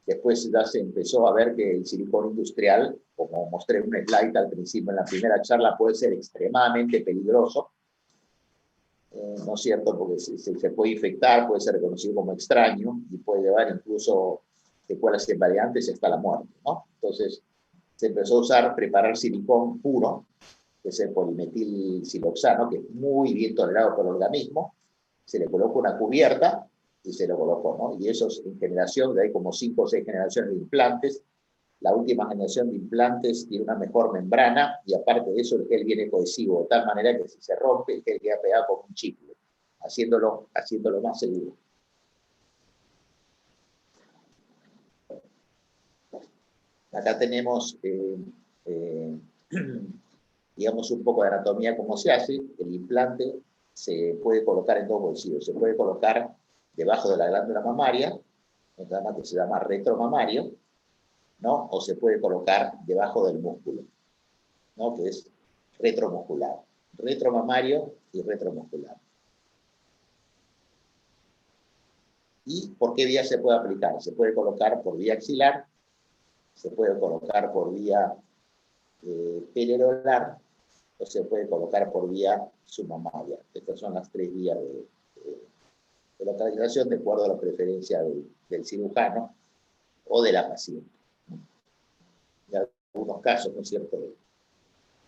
Después ya se empezó a ver que el silicón industrial, como mostré en un slide al principio en la primera charla, puede ser extremadamente peligroso, ¿no es cierto? Porque se puede infectar, puede ser reconocido como extraño y puede llevar incluso secuelas invalidantes hasta la muerte, ¿no? Entonces se empezó a usar, preparar silicón puro, que es el polimetilsiloxano, que es muy bien tolerado por el organismo. Se le coloca una cubierta y se lo colocó, ¿no? Y eso es en generación, de ahí como 5 o 6 generaciones de implantes. La última generación de implantes tiene una mejor membrana y aparte de eso el gel viene cohesivo, de tal manera que si se rompe el gel queda pegado como un chicle, haciéndolo más seguro. Acá tenemos, digamos, un poco de anatomía, cómo se hace. El implante se puede colocar en dos bolsillos. Se puede colocar debajo de la glándula mamaria, un programa que se llama retromamario, ¿no? O se puede colocar debajo del músculo, ¿no? Que es retromuscular. Retromamario y retromuscular. ¿Y por qué vía se puede aplicar? Se puede colocar por vía axilar, se puede colocar por vía peroneal, o se puede colocar por vía submamaria. Estas son las 3 vías de localización de acuerdo a la preferencia del cirujano o de la paciente. En algunos casos, ¿no es cierto?,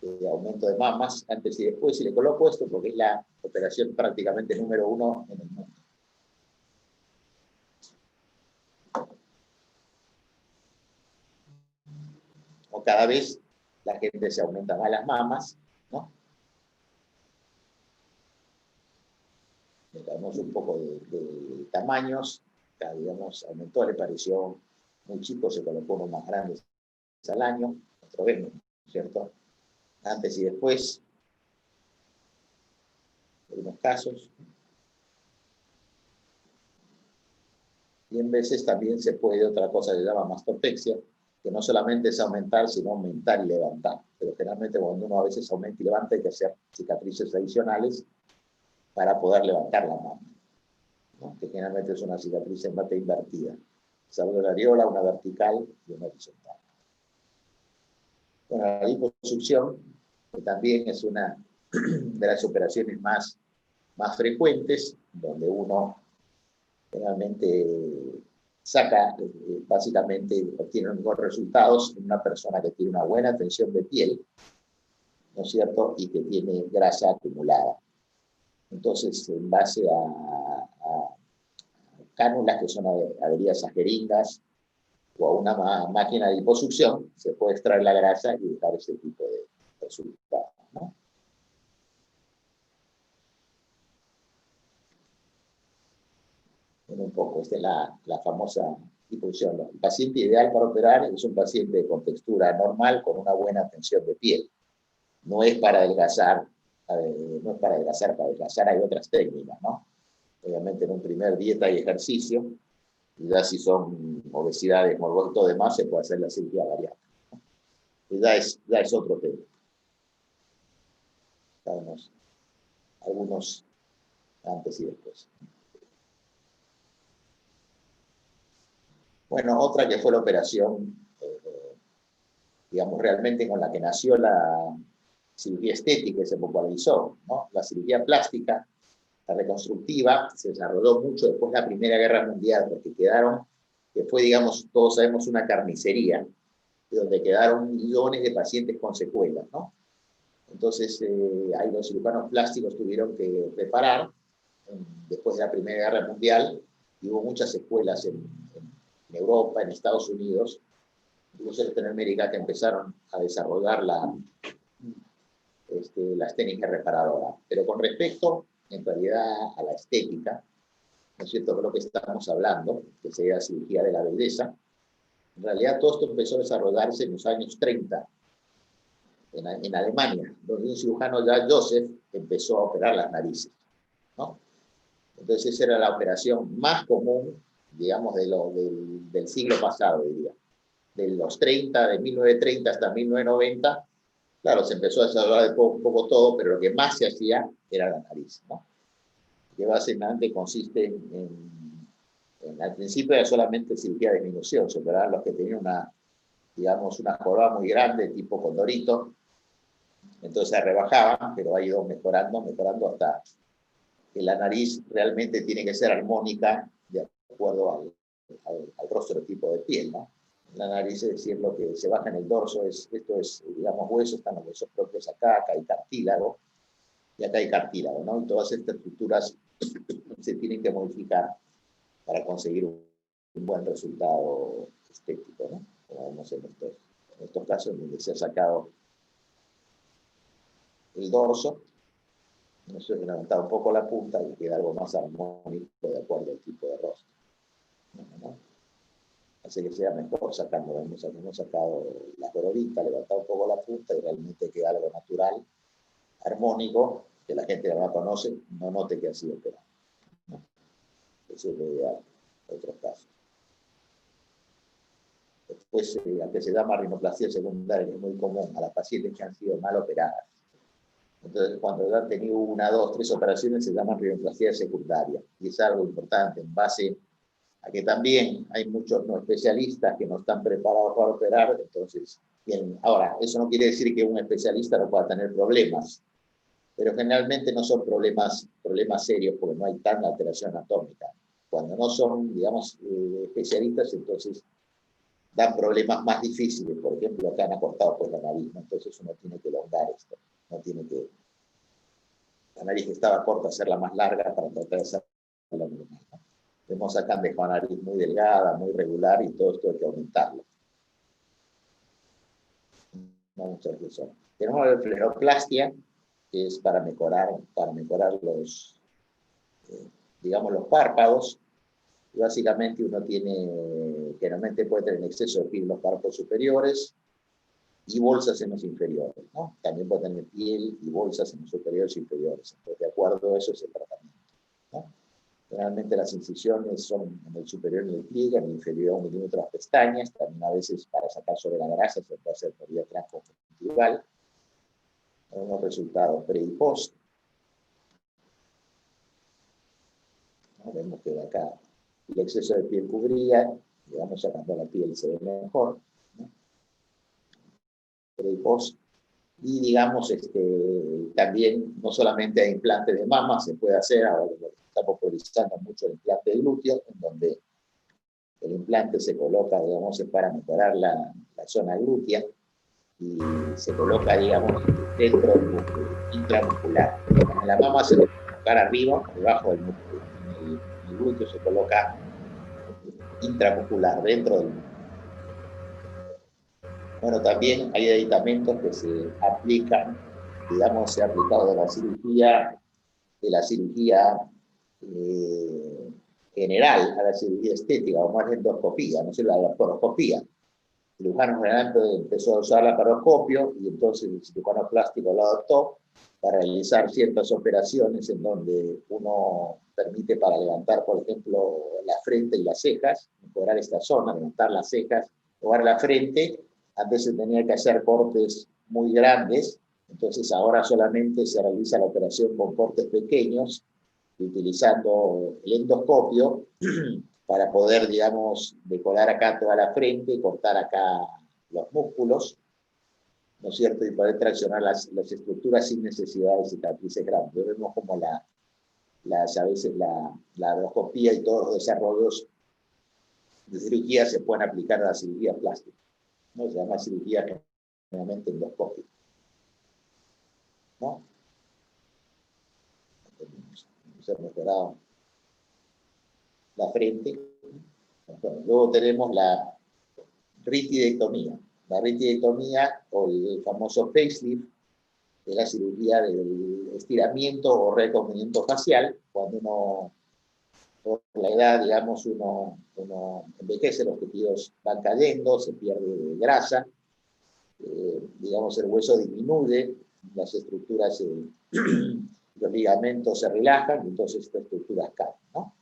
de aumento de mamas antes y después, y le coloco esto porque es la operación prácticamente número 1 en el mundo. O cada vez la gente se aumenta más las mamas, ¿no? Digamos un poco de tamaños, cada, digamos, aumentó, le pareció muy chico, se colocó unos más grandes al año, otro vez, ¿cierto? Antes y después, en algunos casos. Y en veces también se puede, otra cosa que se llama mastopexia, que no solamente es aumentar, sino aumentar y levantar. Pero generalmente cuando uno a veces aumenta y levanta hay que hacer cicatrices adicionales para poder levantar la mama, ¿no? Que generalmente es una cicatriz en bata invertida. Salvo la areola, una vertical y una horizontal. Bueno, la liposucción, que también es una de las operaciones más frecuentes, donde uno generalmente saca, básicamente, obtiene los mejores resultados en una persona que tiene una buena tensión de piel, ¿no es cierto?, y que tiene grasa acumulada. Entonces, en base a cánulas que son adheridas a jeringas o a una máquina de liposucción, se puede extraer la grasa y dejar ese tipo de resultados, ¿no? Un poco, esta es la famosa difusión. El paciente ideal para operar es un paciente con textura normal, con una buena tensión de piel. No es para adelgazar, para adelgazar hay otras técnicas, ¿no? Obviamente en un primer dieta y ejercicio, y ya si son obesidades, morbos y todo demás, se puede hacer la cirugía bariátrica, ¿no? Y ya es otro tema. Sabemos algunos antes y después. Bueno, otra que fue la operación, digamos, realmente con la que nació la cirugía estética y se popularizó, ¿no? La cirugía plástica, la reconstructiva, se desarrolló mucho después de la Primera Guerra Mundial, porque que fue, digamos, todos sabemos, una carnicería, donde quedaron millones de pacientes con secuelas, ¿no? Entonces, ahí los cirujanos plásticos tuvieron que reparar después de la Primera Guerra Mundial, y hubo muchas secuelas en Europa, en Estados Unidos, incluso en Latinoamérica, que empezaron a desarrollar las técnicas reparadoras. Pero con respecto, en realidad, a la estética, ¿no es cierto?, de lo que estamos hablando, que sería la cirugía de la belleza, en realidad todo esto empezó a desarrollarse en los años 30, en Alemania, donde un cirujano, ya Joseph, empezó a operar las narices, ¿no? Entonces esa era la operación más común, digamos, del siglo pasado, diría. De los 30, de 1930 hasta 1990, claro, se empezó a desarrollar de poco todo, pero lo que más se hacía era la nariz, ¿no? Que básicamente consiste al principio era solamente cirugía de disminución, se operaban los que tenían digamos, una jornada muy grande, tipo Condorito, entonces se rebajaban, pero ha ido mejorando hasta que la nariz realmente tiene que ser armónica de acuerdo al rostro del tipo de piel, ¿no? La nariz, es decir, lo que se baja en el dorso, esto es, digamos, hueso, están los huesos propios acá hay cartílago, y acá hay cartílago, ¿no? Y todas estas estructuras se tienen que modificar para conseguir un buen resultado estético, ¿no? Como vemos en estos casos donde se ha sacado el dorso, no se ha levantado un poco la punta y queda algo más armónico de acuerdo al tipo de rostro, ¿no? Hace que sea mejor sacando, hemos sacado la jorobita, levantado un poco la punta y realmente queda algo natural, armónico, que la gente que no conoce no note que ha sido operado, ¿no? Eso es lo ideal en otros casos. Después, la que se llama rinoplastia secundaria, que es muy común a las pacientes que han sido mal operadas. Entonces, cuando ya han tenido 1, 2, 3 operaciones, se llama rinoplastia secundaria. Y es algo importante en base a que también hay muchos no especialistas que no están preparados para operar. Entonces, bien, ahora, eso no quiere decir que un especialista no pueda tener problemas, pero generalmente no son problemas serios porque no hay tanta alteración anatómica. Cuando no son, digamos, especialistas, entonces dan problemas más difíciles. Por ejemplo, acá han acortado por la nariz, ¿no? Entonces uno tiene que elongar esto, no tiene que... La nariz que estaba corta, hacerla más larga para tratar de hacerla normal, ¿no? Vemos acá han dejado la nariz muy delgada, muy regular, y todo esto hay que aumentarlo. No, muchas veces. Tenemos la fleroplastia, que es para mejorar los, digamos, los párpados. Y básicamente uno generalmente puede tener exceso de piel en los párpados superiores y bolsas en los inferiores, ¿no? También puede tener piel y bolsas en los superiores e inferiores. Entonces, de acuerdo a eso es el tratamiento, ¿no? Generalmente las incisiones son en el superior y el pliegue, en el inferior 1 milímetro las pestañas, también a veces para sacar sobre la grasa se puede hacer por vía transconjuntival. Unos resultados pre y post, ¿no? Vemos que de acá el exceso de piel cubría, digamos, sacando la piel se ve mejor, ¿no? Pre y post. Y digamos, también no solamente hay implante de mama, se puede hacer, ahora está popularizando mucho el implante de glúteo, en donde El implante se coloca, digamos, para mejorar la zona glútea y se coloca, digamos, dentro del músculo intramuscular. En la mama se debe colocar arriba, debajo del músculo. En el glúteo se coloca intramuscular, dentro del músculo. Bueno, también hay aditamentos que se aplican, digamos, se ha aplicado de la cirugía general a la cirugía estética, o más la endoscopía, no sé, la laparoscopía. El cirujano general empezó a usar el laparoscopio y entonces el cirujano plástico lo adoptó para realizar ciertas operaciones en donde uno permite para levantar, por ejemplo, la frente y las cejas, mejorar esta zona, levantar las cejas, mejorar la frente. Antes se tenía que hacer cortes muy grandes, entonces ahora solamente se realiza la operación con cortes pequeños, utilizando el endoscopio para poder, digamos, decorar acá toda la frente y cortar acá los músculos, ¿no es cierto? Y poder traccionar las estructuras sin necesidad de cicatrices grandes. Vemos como a veces la endoscopía y todos los desarrollos de cirugía se pueden aplicar a la cirugía plástica, ¿no? Se llama cirugía generalmente endoscópica, ¿no? Se ha mejorado la frente. Bueno, luego tenemos la ritidectomía. La ritidectomía, o el famoso facelift, es la cirugía del estiramiento o reconocimiento facial, cuando uno, por la edad, digamos, uno envejece, los tejidos van cayendo, se pierde grasa, digamos, el hueso disminuye, las estructuras, los ligamentos se relajan, y entonces estas estructuras caen, ¿no?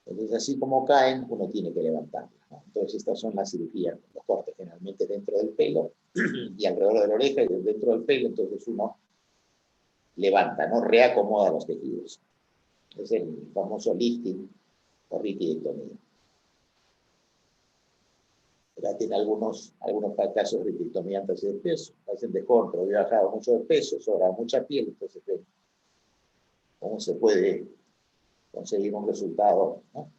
Entonces, así como caen, uno tiene que levantarlas, ¿no? Entonces, estas son las cirugías, los cortes generalmente dentro del pelo y alrededor de la oreja y dentro del pelo, entonces uno levanta, ¿no? Reacomoda los tejidos. Es el famoso lifting o ritidectomía. Ya tiene algunos casos de ritidectomía antes de peso, pacientes con, pero había bajado mucho de peso, sobra mucha piel, entonces, ¿cómo se puede conseguir un resultado, ¿no?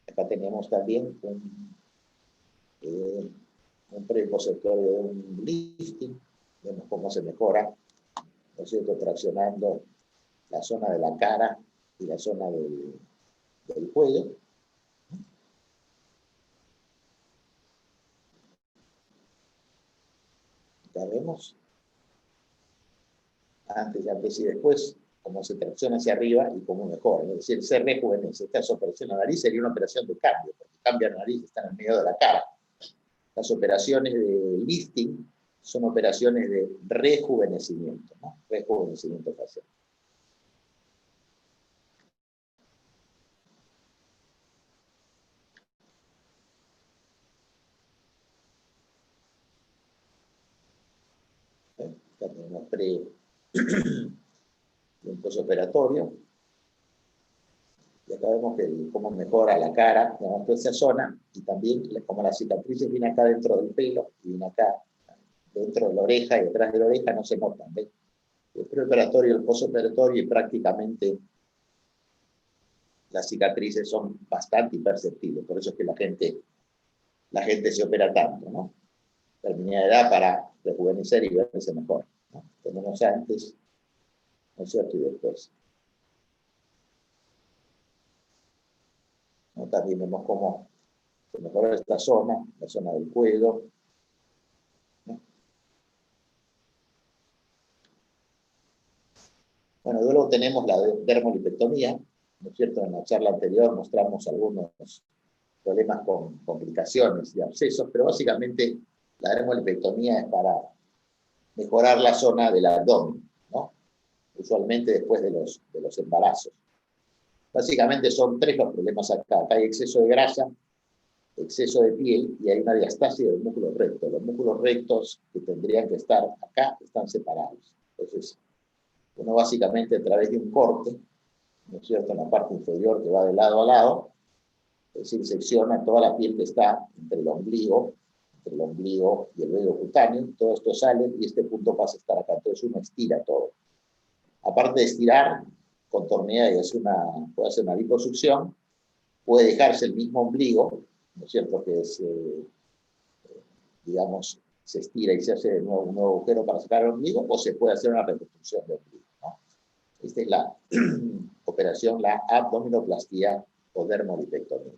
Acá tenemos también un prepositorio de un lifting. Vemos cómo se mejora, ¿no es cierto?, traccionando la zona de la cara y la zona del cuello. Ya vemos antes y después, cómo se tracciona hacia arriba y cómo mejora. Es decir, se rejuvenece. Esta es operación de la nariz, sería una operación de cambio, porque cambia la nariz, está en el medio de la cara. Las operaciones de lifting son operaciones de rejuvenecimiento, ¿no? Rejuvenecimiento facial. Ya tenemos un postoperatorio. Y acá vemos cómo mejora la cara, digamos, toda esa zona, y también como las cicatrices vienen acá dentro del pelo, y vienen acá dentro de la oreja y detrás de la oreja, no se notan, ¿ves? El preoperatorio, el postoperatorio, y prácticamente las cicatrices son bastante imperceptibles, por eso es que la gente se opera tanto, ¿no? Determinada edad para rejuvenecer y verse mejor, ¿no? Tenemos antes, ¿no es cierto?, y después. ¿No? También vemos cómo se mejora esta zona, la zona del cuello, ¿no? Bueno, luego tenemos la dermolipectomía, ¿no es cierto? En la charla anterior mostramos algunos problemas con complicaciones y abscesos, pero básicamente la dermolipectomía es para mejorar la zona del abdomen, ¿no? Usualmente después de los embarazos. Básicamente son tres los problemas acá. Acá hay exceso de grasa, exceso de piel y hay una diastasia del músculo recto. Los músculos rectos que tendrían que estar acá están separados. Entonces, uno básicamente a través de un corte, ¿no es cierto?, en la parte inferior que va de lado a lado, es decir, secciona toda la piel que está entre el ombligo y el vello cutáneo, todo esto sale y este punto pasa a estar acá. Entonces uno estira todo. Aparte de estirar, contornea y puede hacer una liposucción, puede dejarse el mismo ombligo, ¿no es cierto?, que es, digamos, se estira y se hace de nuevo un nuevo agujero para sacar el ombligo, o se puede hacer una reconstrucción de ombligo, ¿no? Esta es la operación, la abdominoplastía o dermolipectomía.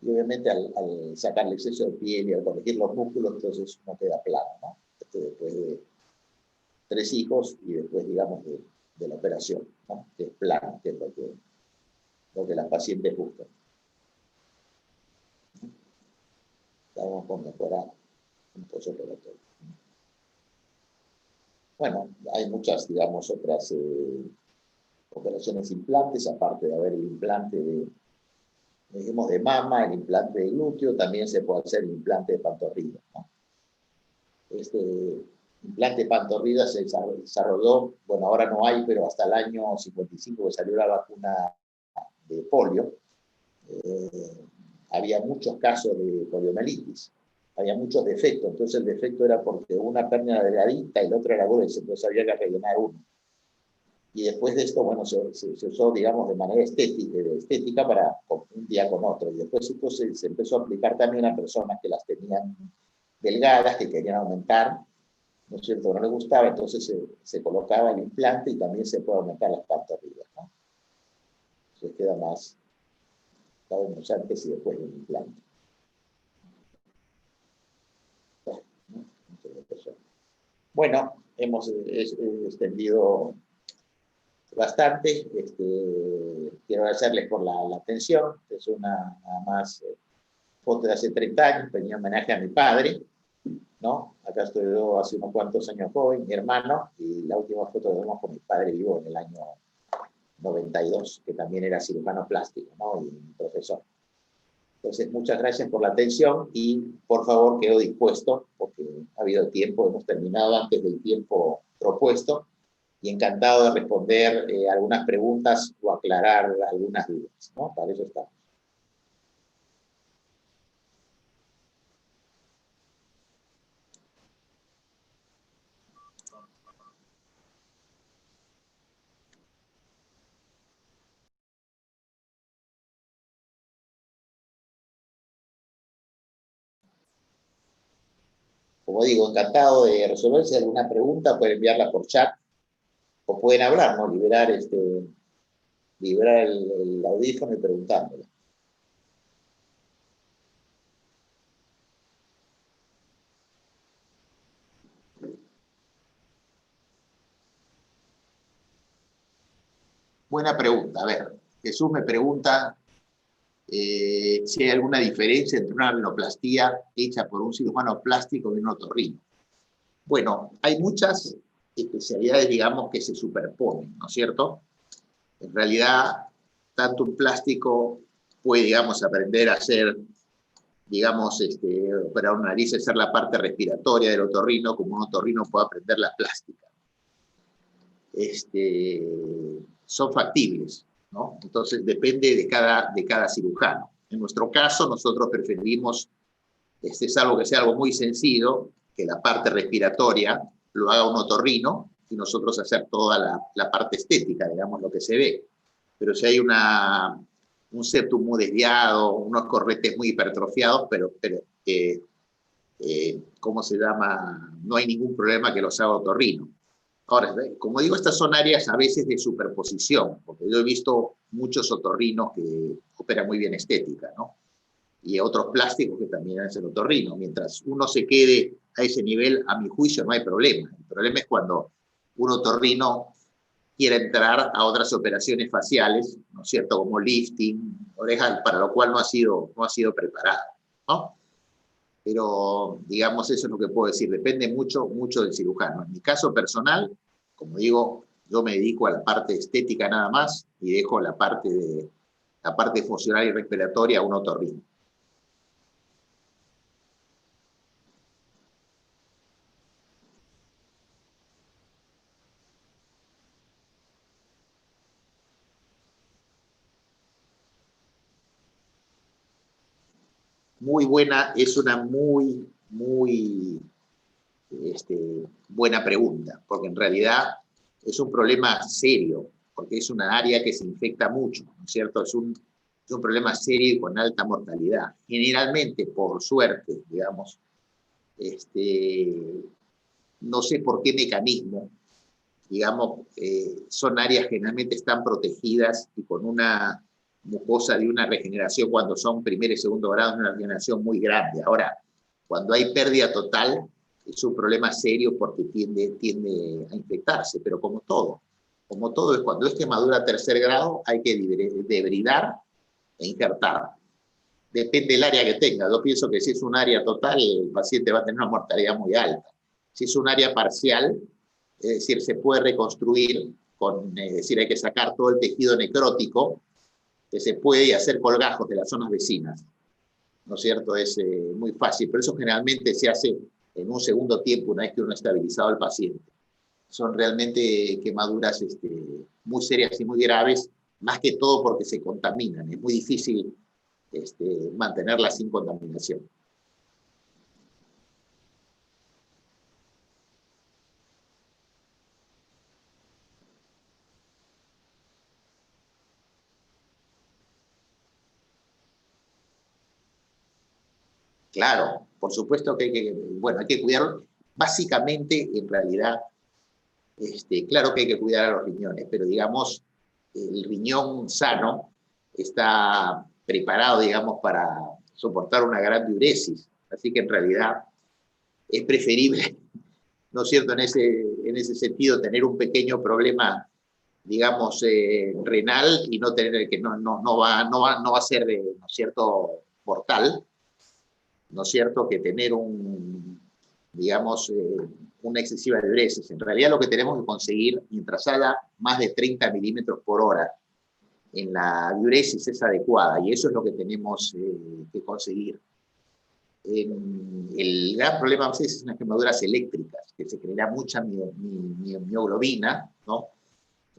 Y obviamente al sacar el exceso de piel y al corregir los músculos, entonces uno queda plano, ¿no? Después de 3 hijos y después, digamos, de la operación, ¿no? Que es plano, que es lo que las pacientes buscan. Estamos como fuera un postoperatorio. Bueno, hay muchas, digamos, otras operaciones implantes, aparte de haber el implante dijimos, de mama, el implante de glúteo, también se puede hacer el implante de pantorrilla, ¿no? Este implante de pantorrilla se desarrolló, bueno, ahora no hay, pero hasta el año 55 que salió la vacuna de polio, había muchos casos de poliomielitis, había muchos defectos, entonces el defecto era porque una pierna era delgadita y la otra era gruesa, entonces había que rellenar uno. Y después de esto, bueno, se usó, digamos, de manera estética para un día con otro. Y después entonces se empezó a aplicar también a personas que las tenían delgadas, que querían aumentar, ¿no es cierto?, no les gustaba, entonces se colocaba el implante y también se puede aumentar las pantorrillas, ¿no? Entonces queda más, cada antes y después del implante. Bueno, hemos extendido bastante. Quiero agradecerles por la atención. Es una, nada más, foto de hace 30 años, tenía homenaje a mi padre, ¿no? Acá estoy yo hace unos cuantos años joven, mi hermano, y la última foto que vemos con mi padre vivo en el año 92, que también era cirujano plástico, ¿no? Y profesor. Entonces, muchas gracias por la atención y, por favor, quedo dispuesto, porque ha habido tiempo, hemos terminado antes del tiempo propuesto, y encantado de responder algunas preguntas o aclarar algunas dudas, ¿no? Para eso estamos. Como digo, encantado de resolver. Si hay alguna pregunta, pueden enviarla por chat o pueden hablar, ¿no? Liberar el audífono y preguntármelo. Buena pregunta. A ver, Jesús me pregunta si hay alguna diferencia entre una rinoplastía hecha por un cirujano plástico y un otorrino. Bueno, hay muchas especialidades, digamos, que se superponen, ¿no es cierto? En realidad, tanto un plástico puede, digamos, aprender a hacer, digamos, operar una nariz, hacer la parte respiratoria del otorrino, como un otorrino puede aprender la plástica. Son factibles, ¿no? Entonces depende de cada cirujano. En nuestro caso, nosotros preferimos, salvo que sea algo muy sencillo, que la parte respiratoria lo haga un otorrino y nosotros hacer toda la parte estética, digamos, lo que se ve. Pero si hay un septum muy desviado, unos corretes muy hipertrofiados, pero ¿cómo se llama? No hay ningún problema que los haga otorrino. Ahora, como digo, estas son áreas a veces de superposición, porque yo he visto muchos otorrinos que operan muy bien estética, ¿no? Y otros plásticos que también hacen otorrino. Mientras uno se quede a ese nivel, a mi juicio, no hay problema. El problema es cuando un otorrino quiere entrar a otras operaciones faciales, ¿no es cierto?, como lifting, orejas, para lo cual no ha sido preparado, ¿no? Pero, digamos, eso es lo que puedo decir. Depende mucho, mucho del cirujano. En mi caso personal, como digo, yo me dedico a la parte estética nada más y dejo la parte funcional y respiratoria a un otorrino. Muy buena, es una muy buena pregunta, porque en realidad es un problema serio. porque es una área que se infecta mucho, ¿no es cierto? Es un problema serio y con alta mortalidad. Generalmente, por suerte, digamos, no sé por qué mecanismo, digamos, son áreas que generalmente están protegidas y con una mucosa de una regeneración cuando son primer y segundo grado, una regeneración muy grande. Ahora, cuando hay pérdida total, es un problema serio porque tiende a infectarse, pero como todo es cuando es quemadura tercer grado, hay que debridar e injertar. Depende del área que tenga. Yo pienso que si es un área total, el paciente va a tener una mortalidad muy alta. Si es un área parcial, es decir, se puede reconstruir, es decir, hay que sacar todo el tejido necrótico, que se puede hacer colgajos de las zonas vecinas, ¿no es cierto? Es muy fácil, pero eso generalmente se hace en un segundo tiempo, una vez que uno ha estabilizado al paciente. Son realmente quemaduras muy serias y muy graves, más que todo porque se contaminan. Es muy difícil mantenerlas sin contaminación. Claro, por supuesto que hay que cuidar, básicamente, en realidad, claro que hay que cuidar a los riñones, pero digamos, el riñón sano está preparado, digamos, para soportar una gran diuresis. Así que en realidad es preferible, ¿no es cierto?, en ese sentido, tener un pequeño problema, digamos, renal y no tener que no va a ser, ¿no es cierto?, mortal, ¿no es cierto?, que tener digamos, una excesiva diuresis. En realidad lo que tenemos que conseguir, mientras haya más de 30 milímetros por hora en la diuresis es adecuada, y eso es lo que tenemos que conseguir. El gran problema a veces es las quemaduras eléctricas, que se genera mucha mioglobina, ¿no?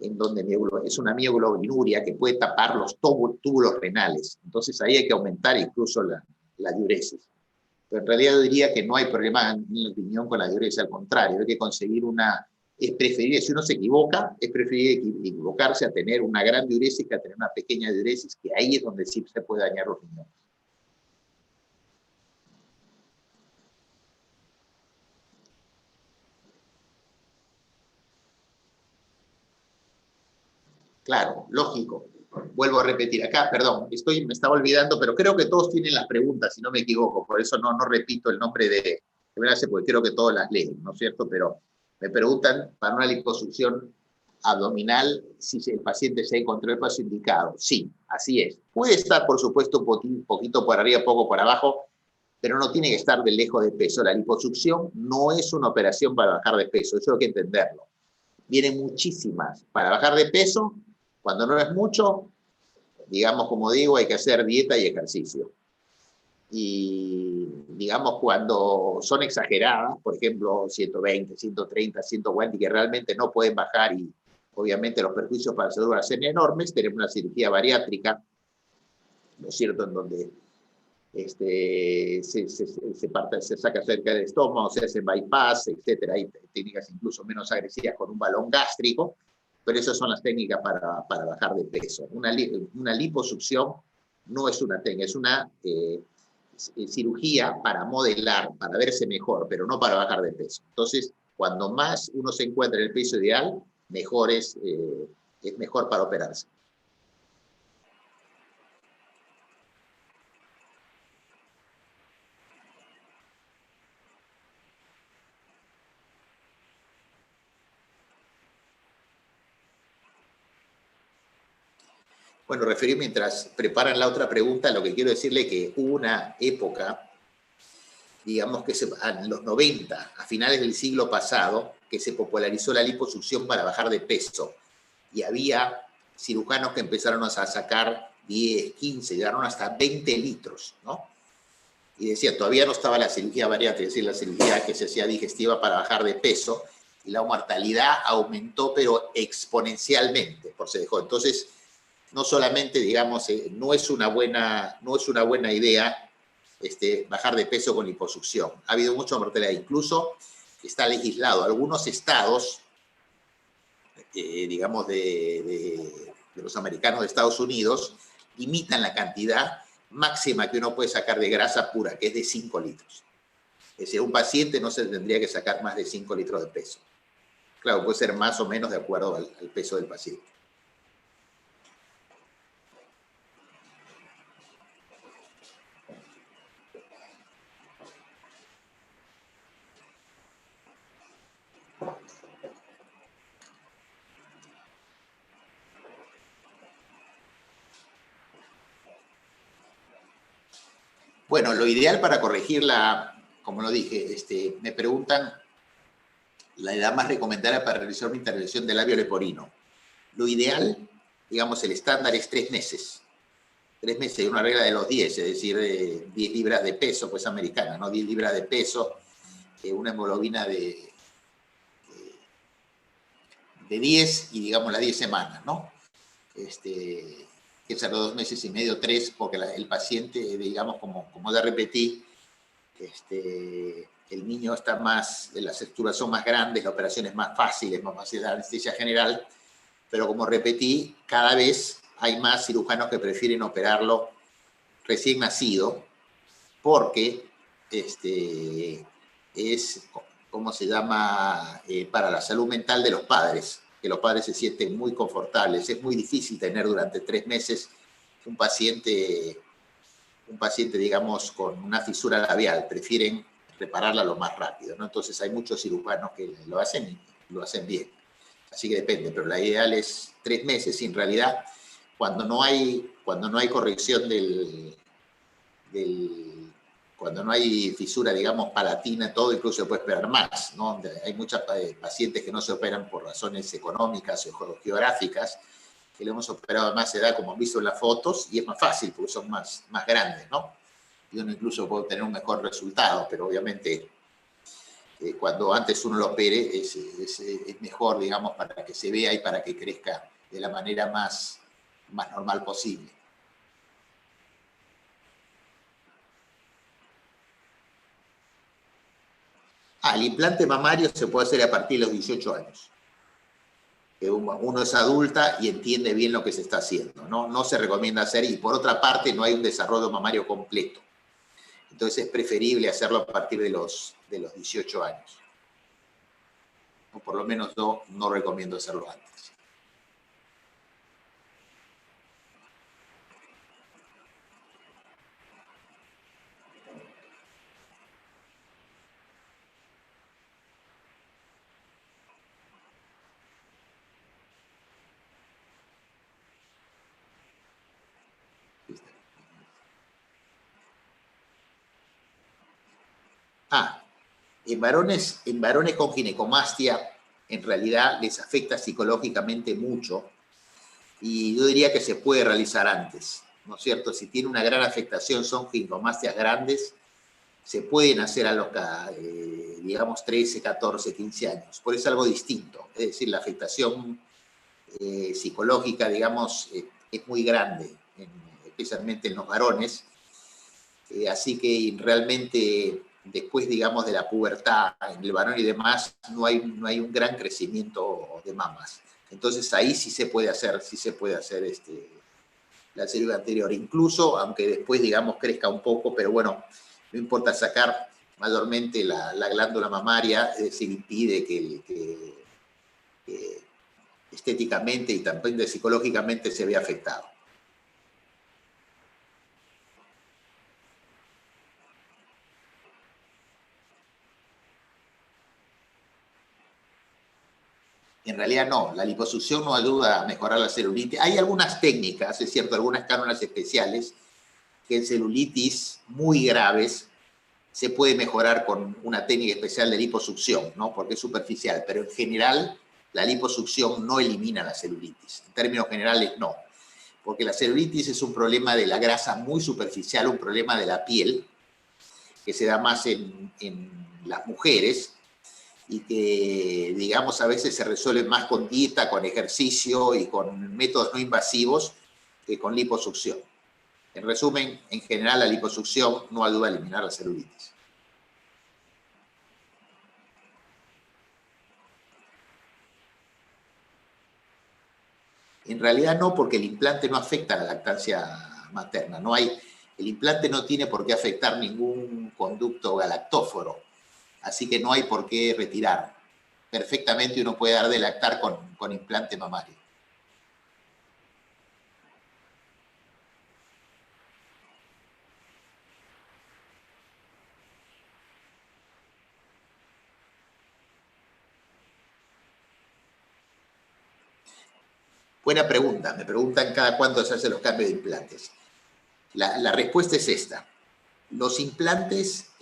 En donde es una mioglobinuria que puede tapar los túbulos renales. Entonces ahí hay que aumentar incluso la diuresis. Pero en realidad yo diría que no hay problema, en mi opinión, con la diuresis, al contrario, hay que conseguir es preferible, si uno se equivoca, es preferible equivocarse a tener una gran diuresis que a tener una pequeña diuresis, que ahí es donde sí se puede dañar los riñones. Claro, lógico. Vuelvo a repetir acá, perdón, me estaba olvidando, pero creo que todos tienen las preguntas, si no me equivoco, por eso no repito el nombre de Enlace, porque creo que todos las leen, ¿no es cierto? Pero me preguntan para una liposucción abdominal si el paciente se encontró el paso indicado. Sí, así es. Puede estar, por supuesto, un poquito por arriba, poco por abajo, pero no tiene que estar de lejos de peso. La liposucción no es una operación para bajar de peso, eso hay que entenderlo. Vienen muchísimas para bajar de peso. Cuando no es mucho, digamos, como digo, hay que hacer dieta y ejercicio. Y, digamos, cuando son exageradas, por ejemplo, 120, 130, 140, que realmente no pueden bajar y obviamente los perjuicios para la salud van a ser enormes, tenemos una cirugía bariátrica, ¿no es cierto?, en donde se saca cerca del estómago, se hace bypass, etcétera. Hay técnicas incluso menos agresivas con un balón gástrico, pero esas son las técnicas para bajar de peso. Una liposucción no es una técnica, es una cirugía para modelar, para verse mejor, pero no para bajar de peso. Entonces, cuando más uno se encuentra en el peso ideal, mejor es mejor para operarse. Bueno, referir mientras preparan la otra pregunta, lo que quiero decirle es que hubo una época, digamos que en los 90, a finales del siglo pasado, que se popularizó la liposucción para bajar de peso. Y había cirujanos que empezaron a sacar 10, 15, llegaron hasta 20 litros, ¿no? Y decía, todavía no estaba la cirugía bariátrica, es decir, la cirugía que se hacía digestiva para bajar de peso, y la mortalidad aumentó, pero exponencialmente, por se dejó. Entonces, no solamente, digamos, no es una buena idea bajar de peso con liposucción. Ha habido mucha mortalidad. Incluso está legislado. Algunos estados digamos, de los americanos de Estados Unidos, limitan la cantidad máxima que uno puede sacar de grasa pura, que es de 5 litros. Es decir, un paciente no se tendría que sacar más de 5 litros de peso. Claro, puede ser más o menos de acuerdo al peso del paciente. Bueno, lo ideal para corregirla, como lo dije, me preguntan la edad más recomendada para realizar una intervención del labio leporino. Lo ideal, digamos, el estándar es 3 meses. 3 meses, una regla de los 10, es decir, 10 libras de peso, pues americana, ¿no? 10 libras de peso, una hemoglobina de 10 y, digamos, las 10 semanas, ¿no? Que es a los 2 meses y medio, 3, porque el paciente, digamos, como ya repetí, el niño está más, las estructuras son más grandes, la operación es más fácil de anestesia general, pero como repetí, cada vez hay más cirujanos que prefieren operarlo recién nacido, porque es, ¿cómo se llama?, para la salud mental de los padres, que los padres se sienten muy confortables. Es muy difícil tener durante 3 meses un paciente, digamos, con una fisura labial. Prefieren repararla lo más rápido, ¿no? Entonces hay muchos cirujanos que lo hacen bien. Así que depende, pero la ideal es 3 meses. Y en realidad, cuando no hay corrección cuando no hay fisura, digamos, palatina, todo incluso se puede esperar más, ¿no? Hay muchos pacientes que no se operan por razones económicas o geográficas, que le hemos operado a más edad, como han visto en las fotos, y es más fácil porque son más grandes, ¿no? Y uno incluso puede obtener un mejor resultado, pero obviamente cuando antes uno lo opere es mejor, digamos, para que se vea y para que crezca de la manera más normal posible. El implante mamario se puede hacer a partir de los 18 años. Que uno es adulta y entiende bien lo que se está haciendo, ¿no? No se recomienda hacer, y por otra parte no hay un desarrollo mamario completo. Entonces es preferible hacerlo a partir de los 18 años. O por lo menos yo no recomiendo hacerlo antes. En varones con ginecomastia, en realidad les afecta psicológicamente mucho, y yo diría que se puede realizar antes, ¿no es cierto? Si tiene una gran afectación, son ginecomastias grandes, se pueden hacer a los, digamos, 13, 14, 15 años. Por eso es algo distinto. Es decir, la afectación psicológica, digamos, es muy grande, especialmente en los varones. Así que realmente después, digamos, de la pubertad, en el varón y demás, no hay un gran crecimiento de mamas. Entonces ahí sí se puede hacer, la cirugía anterior, incluso aunque después, digamos, crezca un poco, pero bueno, no importa sacar mayormente la glándula mamaria, es decir, impide que estéticamente y también psicológicamente se vea afectado. En realidad no, la liposucción no ayuda a mejorar la celulitis. Hay algunas técnicas, es cierto, algunas cánulas especiales que en celulitis muy graves se puede mejorar con una técnica especial de liposucción, ¿no? Porque es superficial, pero en general la liposucción no elimina la celulitis. En términos generales, no. Porque la celulitis es un problema de la grasa muy superficial, un problema de la piel, que se da más en las mujeres, y que, digamos, a veces se resuelve más con dieta, con ejercicio y con métodos no invasivos que con liposucción. En resumen, en general la liposucción no ayuda a eliminar la celulitis. En realidad no, porque el implante no afecta a la lactancia materna. El implante no tiene por qué afectar ningún conducto galactóforo, así que no hay por qué retirar. Perfectamente uno puede dar de lactar con implante mamario. Buena pregunta. Me preguntan cada cuánto se hacen los cambios de implantes. La respuesta es esta. Los implantes,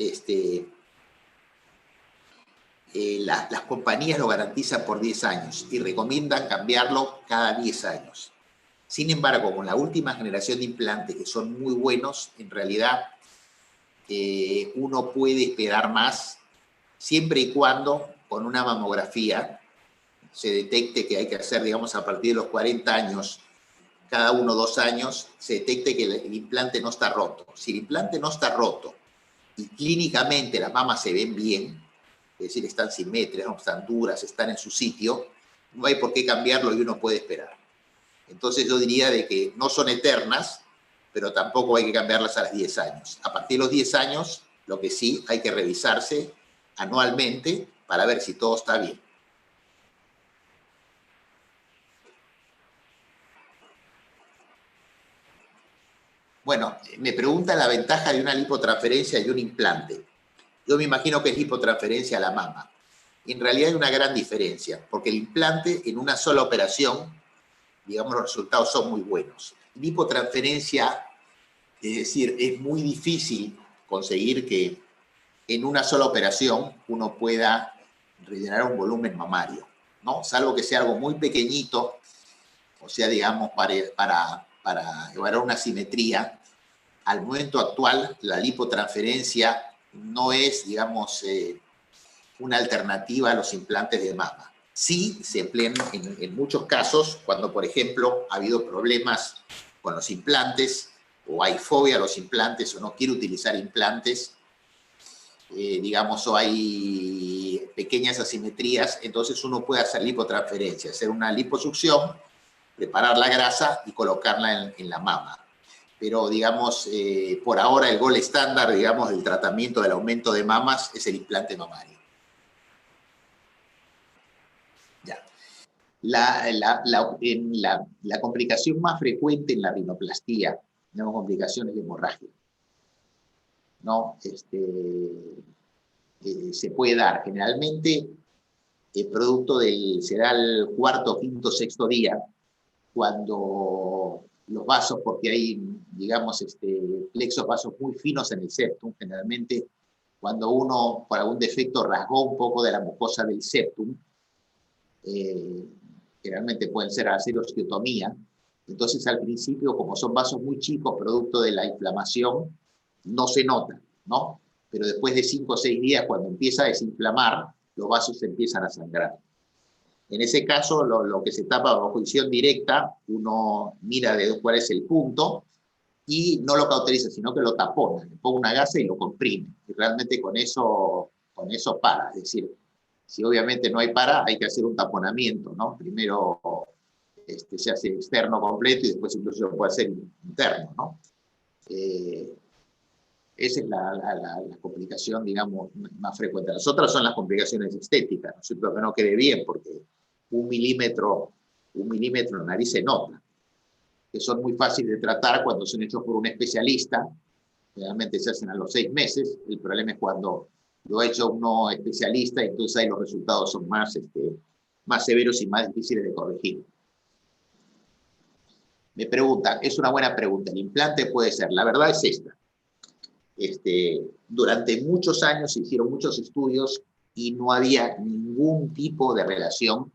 las compañías lo garantizan por 10 años y recomiendan cambiarlo cada 10 años. Sin embargo, con la última generación de implantes, que son muy buenos, en realidad uno puede esperar más, siempre y cuando con una mamografía se detecte que hay que hacer, digamos, a partir de los 40 años, cada 1 o 2 años, se detecte que el implante no está roto. Si el implante no está roto y clínicamente las mamas se ven bien, es decir, están simétricas, no están duras, están en su sitio, no hay por qué cambiarlo y uno puede esperar. Entonces yo diría de que no son eternas, pero tampoco hay que cambiarlas a los 10 años. A partir de los 10 años, lo que sí, hay que revisarse anualmente para ver si todo está bien. Bueno, me pregunta la ventaja de una lipotransferencia y un implante. Yo me imagino que es lipotransferencia a la mama. En realidad hay una gran diferencia, porque el implante en una sola operación, digamos, los resultados son muy buenos. Lipotransferencia, es decir, es muy difícil conseguir que en una sola operación uno pueda rellenar un volumen mamario, ¿no? Salvo que sea algo muy pequeñito, o sea, digamos, para llevar a una simetría. Al momento actual, la lipotransferencia no es, digamos, una alternativa a los implantes de mama. Sí se emplean en muchos casos cuando, por ejemplo, ha habido problemas con los implantes o hay fobia a los implantes o no quiere utilizar implantes, digamos, o hay pequeñas asimetrías, entonces uno puede hacer lipotransferencia, hacer una liposucción, preparar la grasa y colocarla en la mama. Pero, digamos, por ahora el gold estándar, digamos, del tratamiento del aumento de mamas es el implante mamario. Ya. La complicación más frecuente en la rinoplastía, no complicaciones de hemorragia, ¿no? Se puede dar generalmente producto será el cuarto, quinto, sexto día, cuando los vasos, porque hay, digamos, plexos vasos muy finos en el septum, generalmente cuando uno, por algún defecto, rasgó un poco de la mucosa del septum, generalmente pueden ser hacer osteotomía, entonces al principio, como son vasos muy chicos, producto de la inflamación, no se nota, ¿no? Pero después de 5 o 6 días, cuando empieza a desinflamar, los vasos empiezan a sangrar. En ese caso, lo que se tapa bajo visión directa, uno mira de cuál es el punto y no lo cauteriza, sino que lo tapona, le pone una gasa y lo comprime. Y realmente con eso para. Es decir, si obviamente no hay para, hay que hacer un taponamiento, ¿no? Primero se hace externo completo y después incluso se puede hacer interno, ¿no? Esa es la complicación, digamos, más frecuente. Las otras son las complicaciones estéticas, ¿no es cierto? Que no quede bien, porque 1 milímetro en nariz se nota, que son muy fáciles de tratar cuando son hechos por un especialista, generalmente se hacen a los 6 meses, el problema es cuando lo ha hecho uno especialista, y entonces ahí los resultados son más severos y más difíciles de corregir. Me preguntan, es una buena pregunta, ¿el implante puede ser? La verdad es esta. Durante muchos años se hicieron muchos estudios y no había ningún tipo de relación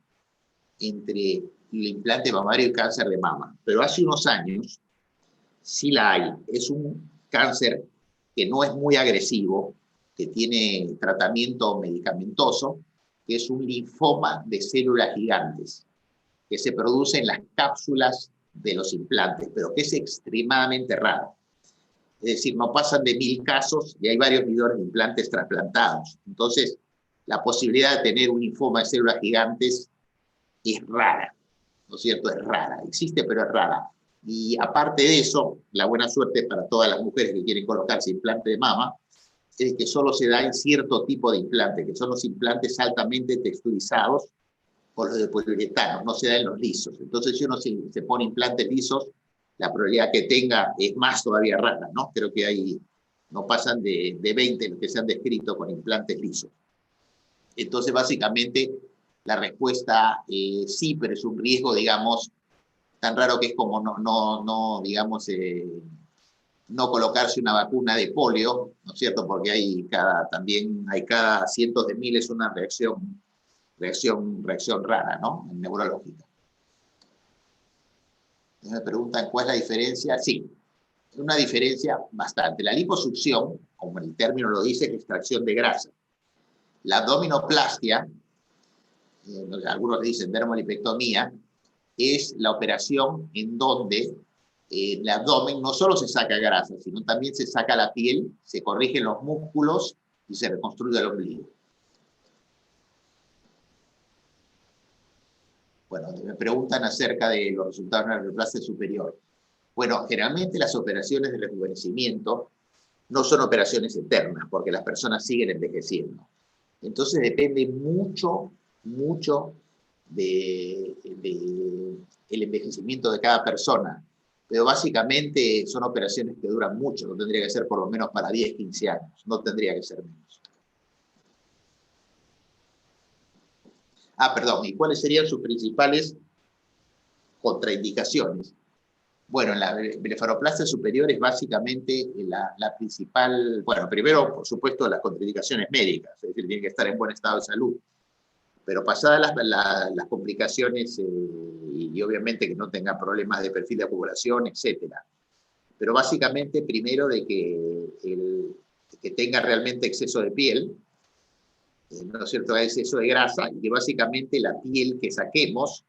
entre el implante mamario y el cáncer de mama. Pero hace unos años sí la hay. Es un cáncer que no es muy agresivo, que tiene tratamiento medicamentoso, que es un linfoma de células gigantes, que se produce en las cápsulas de los implantes, pero que es extremadamente raro. Es decir, no pasan de 1000 casos y hay varios millones de implantes trasplantados. Entonces, la posibilidad de tener un linfoma de células gigantes es rara. ¿no es cierto? Es rara, existe pero es rara. Y aparte de eso, la buena suerte para todas las mujeres que quieren colocarse implante de mama es que solo se da en cierto tipo de implante, que son los implantes altamente texturizados o los de poliuretano, no se da en los lisos. Entonces, si uno se pone implantes lisos, la probabilidad que tenga es más todavía rara, ¿no? Creo que hay, no pasan de 20 los que se han descrito con implantes lisos. Entonces, básicamente, la respuesta sí, pero es un riesgo, digamos, tan raro que es como digamos, no colocarse una vacuna de polio, ¿no es cierto? Porque también hay cada cientos de miles una reacción rara, ¿no? Neurológica. Me preguntan cuál es la diferencia. Sí, una diferencia bastante. La liposucción, como el término lo dice, es extracción de grasa. La abdominoplastia, algunos le dicen dermolipectomía, es la operación en donde el abdomen no solo se saca grasa, sino también se saca la piel, se corrigen los músculos y se reconstruye el ombligo. Bueno, me preguntan acerca de los resultados de la neoplastia superior. Bueno, generalmente las operaciones de rejuvenecimiento no son operaciones eternas, porque las personas siguen envejeciendo. Entonces depende mucho del envejecimiento de cada persona. Pero básicamente son operaciones que duran mucho, no tendría que ser por lo menos para 10, 15 años, no tendría que ser menos. Perdón, ¿y cuáles serían sus principales contraindicaciones? Bueno, la blefaroplastia superior es básicamente la principal, bueno, primero, por supuesto, las contraindicaciones médicas, es decir, tiene que estar en buen estado de salud. Pero pasadas las complicaciones y obviamente que no tenga problemas de perfil de acumulación, etcétera. Pero básicamente, primero, de que tenga realmente exceso de piel, ¿no es cierto?, exceso de grasa, y que básicamente la piel que saquemos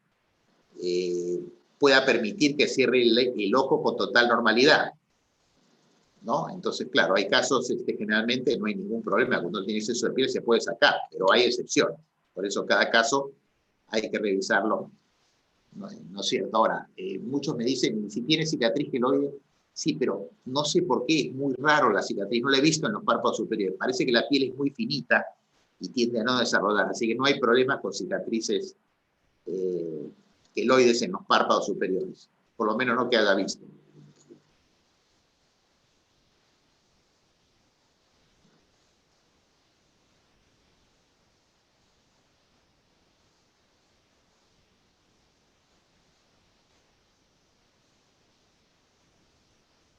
pueda permitir que cierre el ojo con total normalidad, ¿no? Entonces, claro, hay casos, generalmente no hay ningún problema, cuando tiene exceso de piel se puede sacar, pero hay excepciones. Por eso cada caso hay que revisarlo, ¿no es cierto? Ahora, muchos me dicen, si tiene cicatriz queloide, sí, pero no sé por qué, es muy raro la cicatriz, no la he visto en los párpados superiores, parece que la piel es muy finita y tiende a no desarrollar, así que no hay problema con cicatrices queloides en los párpados superiores, por lo menos no que haya visto.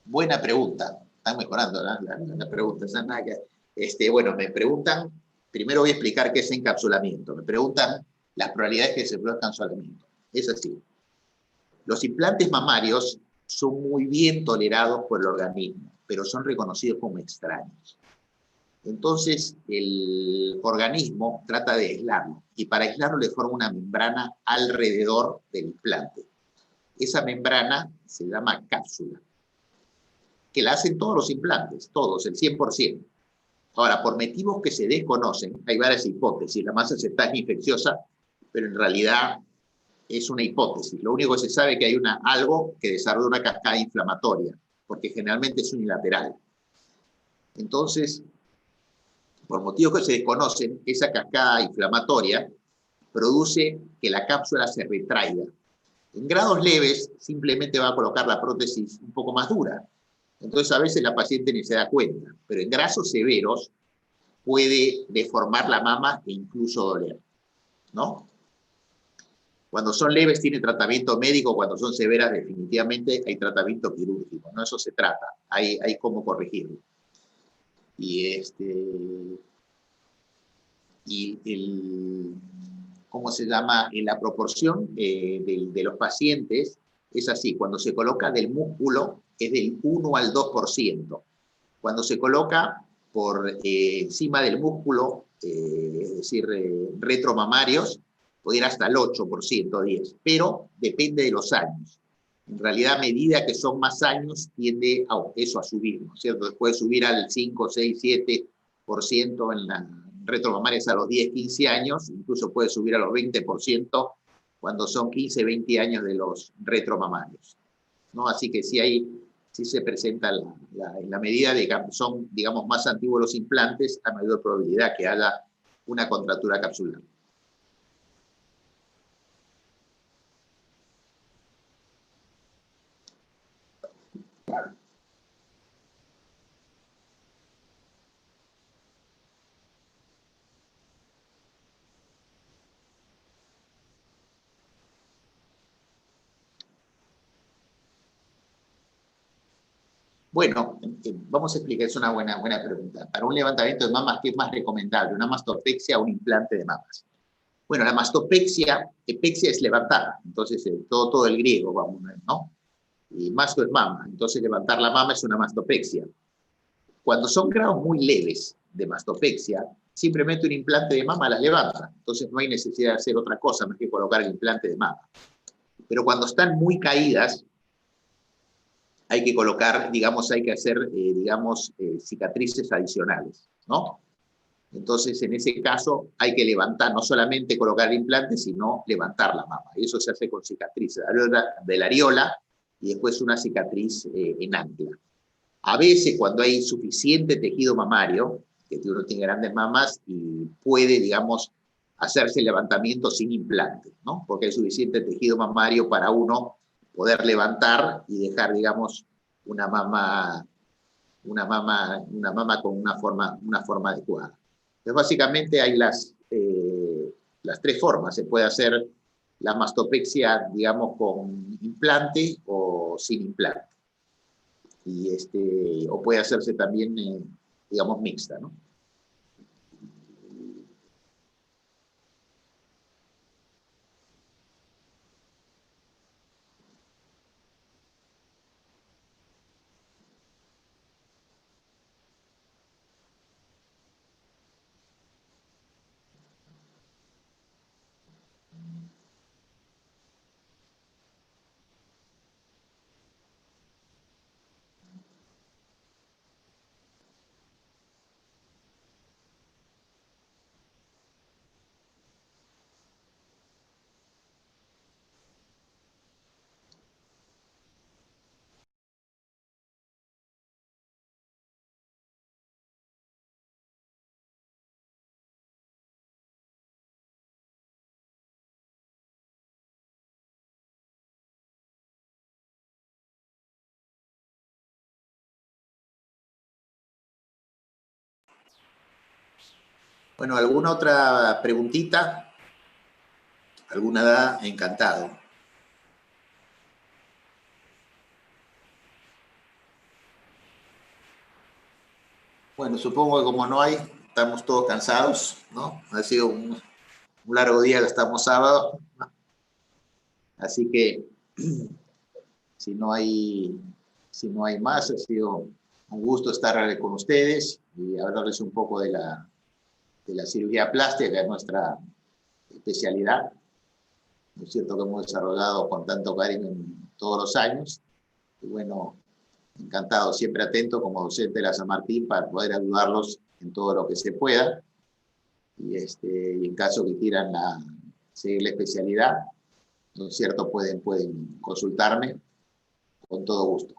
Buena pregunta. Están mejorando la pregunta. Bueno, me preguntan, primero voy a explicar qué es encapsulamiento. Me preguntan las probabilidades que se produzca encapsulamiento. Es así. Los implantes mamarios son muy bien tolerados por el organismo, pero son reconocidos como extraños. Entonces, el organismo trata de aislarlo, y para aislarlo le forma una membrana alrededor del implante. Esa membrana se llama cápsula, que la hacen todos los implantes, todos, el 100%. Ahora, por motivos que se desconocen, hay varias hipótesis. La masa aceptada es infecciosa, pero en realidad es una hipótesis. Lo único que se sabe es que hay algo que desarrolla una cascada inflamatoria, porque generalmente es unilateral. Entonces, por motivos que se desconocen, esa cascada inflamatoria produce que la cápsula se retraiga. En grados leves, simplemente va a colocar la prótesis un poco más dura. Entonces, a veces la paciente ni se da cuenta, pero en casos severos puede deformar la mama e incluso doler, ¿no? Cuando son leves tiene tratamiento médico, cuando son severas definitivamente hay tratamiento quirúrgico, ¿no? Eso se trata, hay cómo corregirlo. ¿Cómo se llama? En la proporción de los pacientes es así, cuando se coloca del músculo es del 1 al 2%. Cuando se coloca por encima del músculo, es decir, retromamarios, puede ir hasta el 8%, 10%, pero depende de los años. En realidad, a medida que son más años, tiende eso a subir, ¿no es cierto? Puede subir al 5, 6, 7% en la retromamarias a los 10, 15 años, incluso puede subir a los 20% cuando son 15, 20 años de los retromamarios, ¿no? Así que sí se presenta en la medida de que son, digamos, más antiguos los implantes, a mayor probabilidad que haya una contractura capsular. Bueno, vamos a explicar, es una buena pregunta. Para un levantamiento de mamas, ¿qué es más recomendable? ¿Una mastopexia o un implante de mamas? Bueno, la mastopexia, epexia es levantar, entonces todo el griego, vamos, ¿no? Y masto es mama, entonces levantar la mama es una mastopexia. Cuando son grados muy leves de mastopexia, simplemente un implante de mama las levanta, entonces no hay necesidad de hacer otra cosa más que colocar el implante de mama. Pero cuando están muy caídas, hay que colocar, digamos, hay que hacer, cicatrices adicionales, ¿no? Entonces, en ese caso, hay que levantar, no solamente colocar el implante, sino levantar la mama. Y eso se hace con cicatrices de la areola y después una cicatriz en ancla. A veces, cuando hay suficiente tejido mamario, que uno tiene grandes mamas y puede, digamos, hacerse el levantamiento sin implante, ¿no? Porque hay suficiente tejido mamario para uno poder levantar y dejar, digamos, una mama con una forma adecuada. Entonces, básicamente hay las tres formas. Se puede hacer la mastopexia, digamos, con implante o sin implante. O puede hacerse también, digamos, mixta, ¿no? Bueno, ¿alguna otra preguntita? ¿Alguna edad? Encantado. Bueno, supongo que como no hay, estamos todos cansados, ¿no? Ha sido un largo día, que estamos sábado, así que si no hay, si no hay más, ha sido un gusto estar con ustedes y hablarles un poco de la cirugía plástica, que es nuestra especialidad, ¿no es cierto?, que hemos desarrollado con tanto cariño en todos los años. Y bueno, encantado, siempre atento como docente de la San Martín para poder ayudarlos en todo lo que se pueda. Y en caso que quieran seguir la especialidad, ¿no es cierto?, pueden consultarme con todo gusto.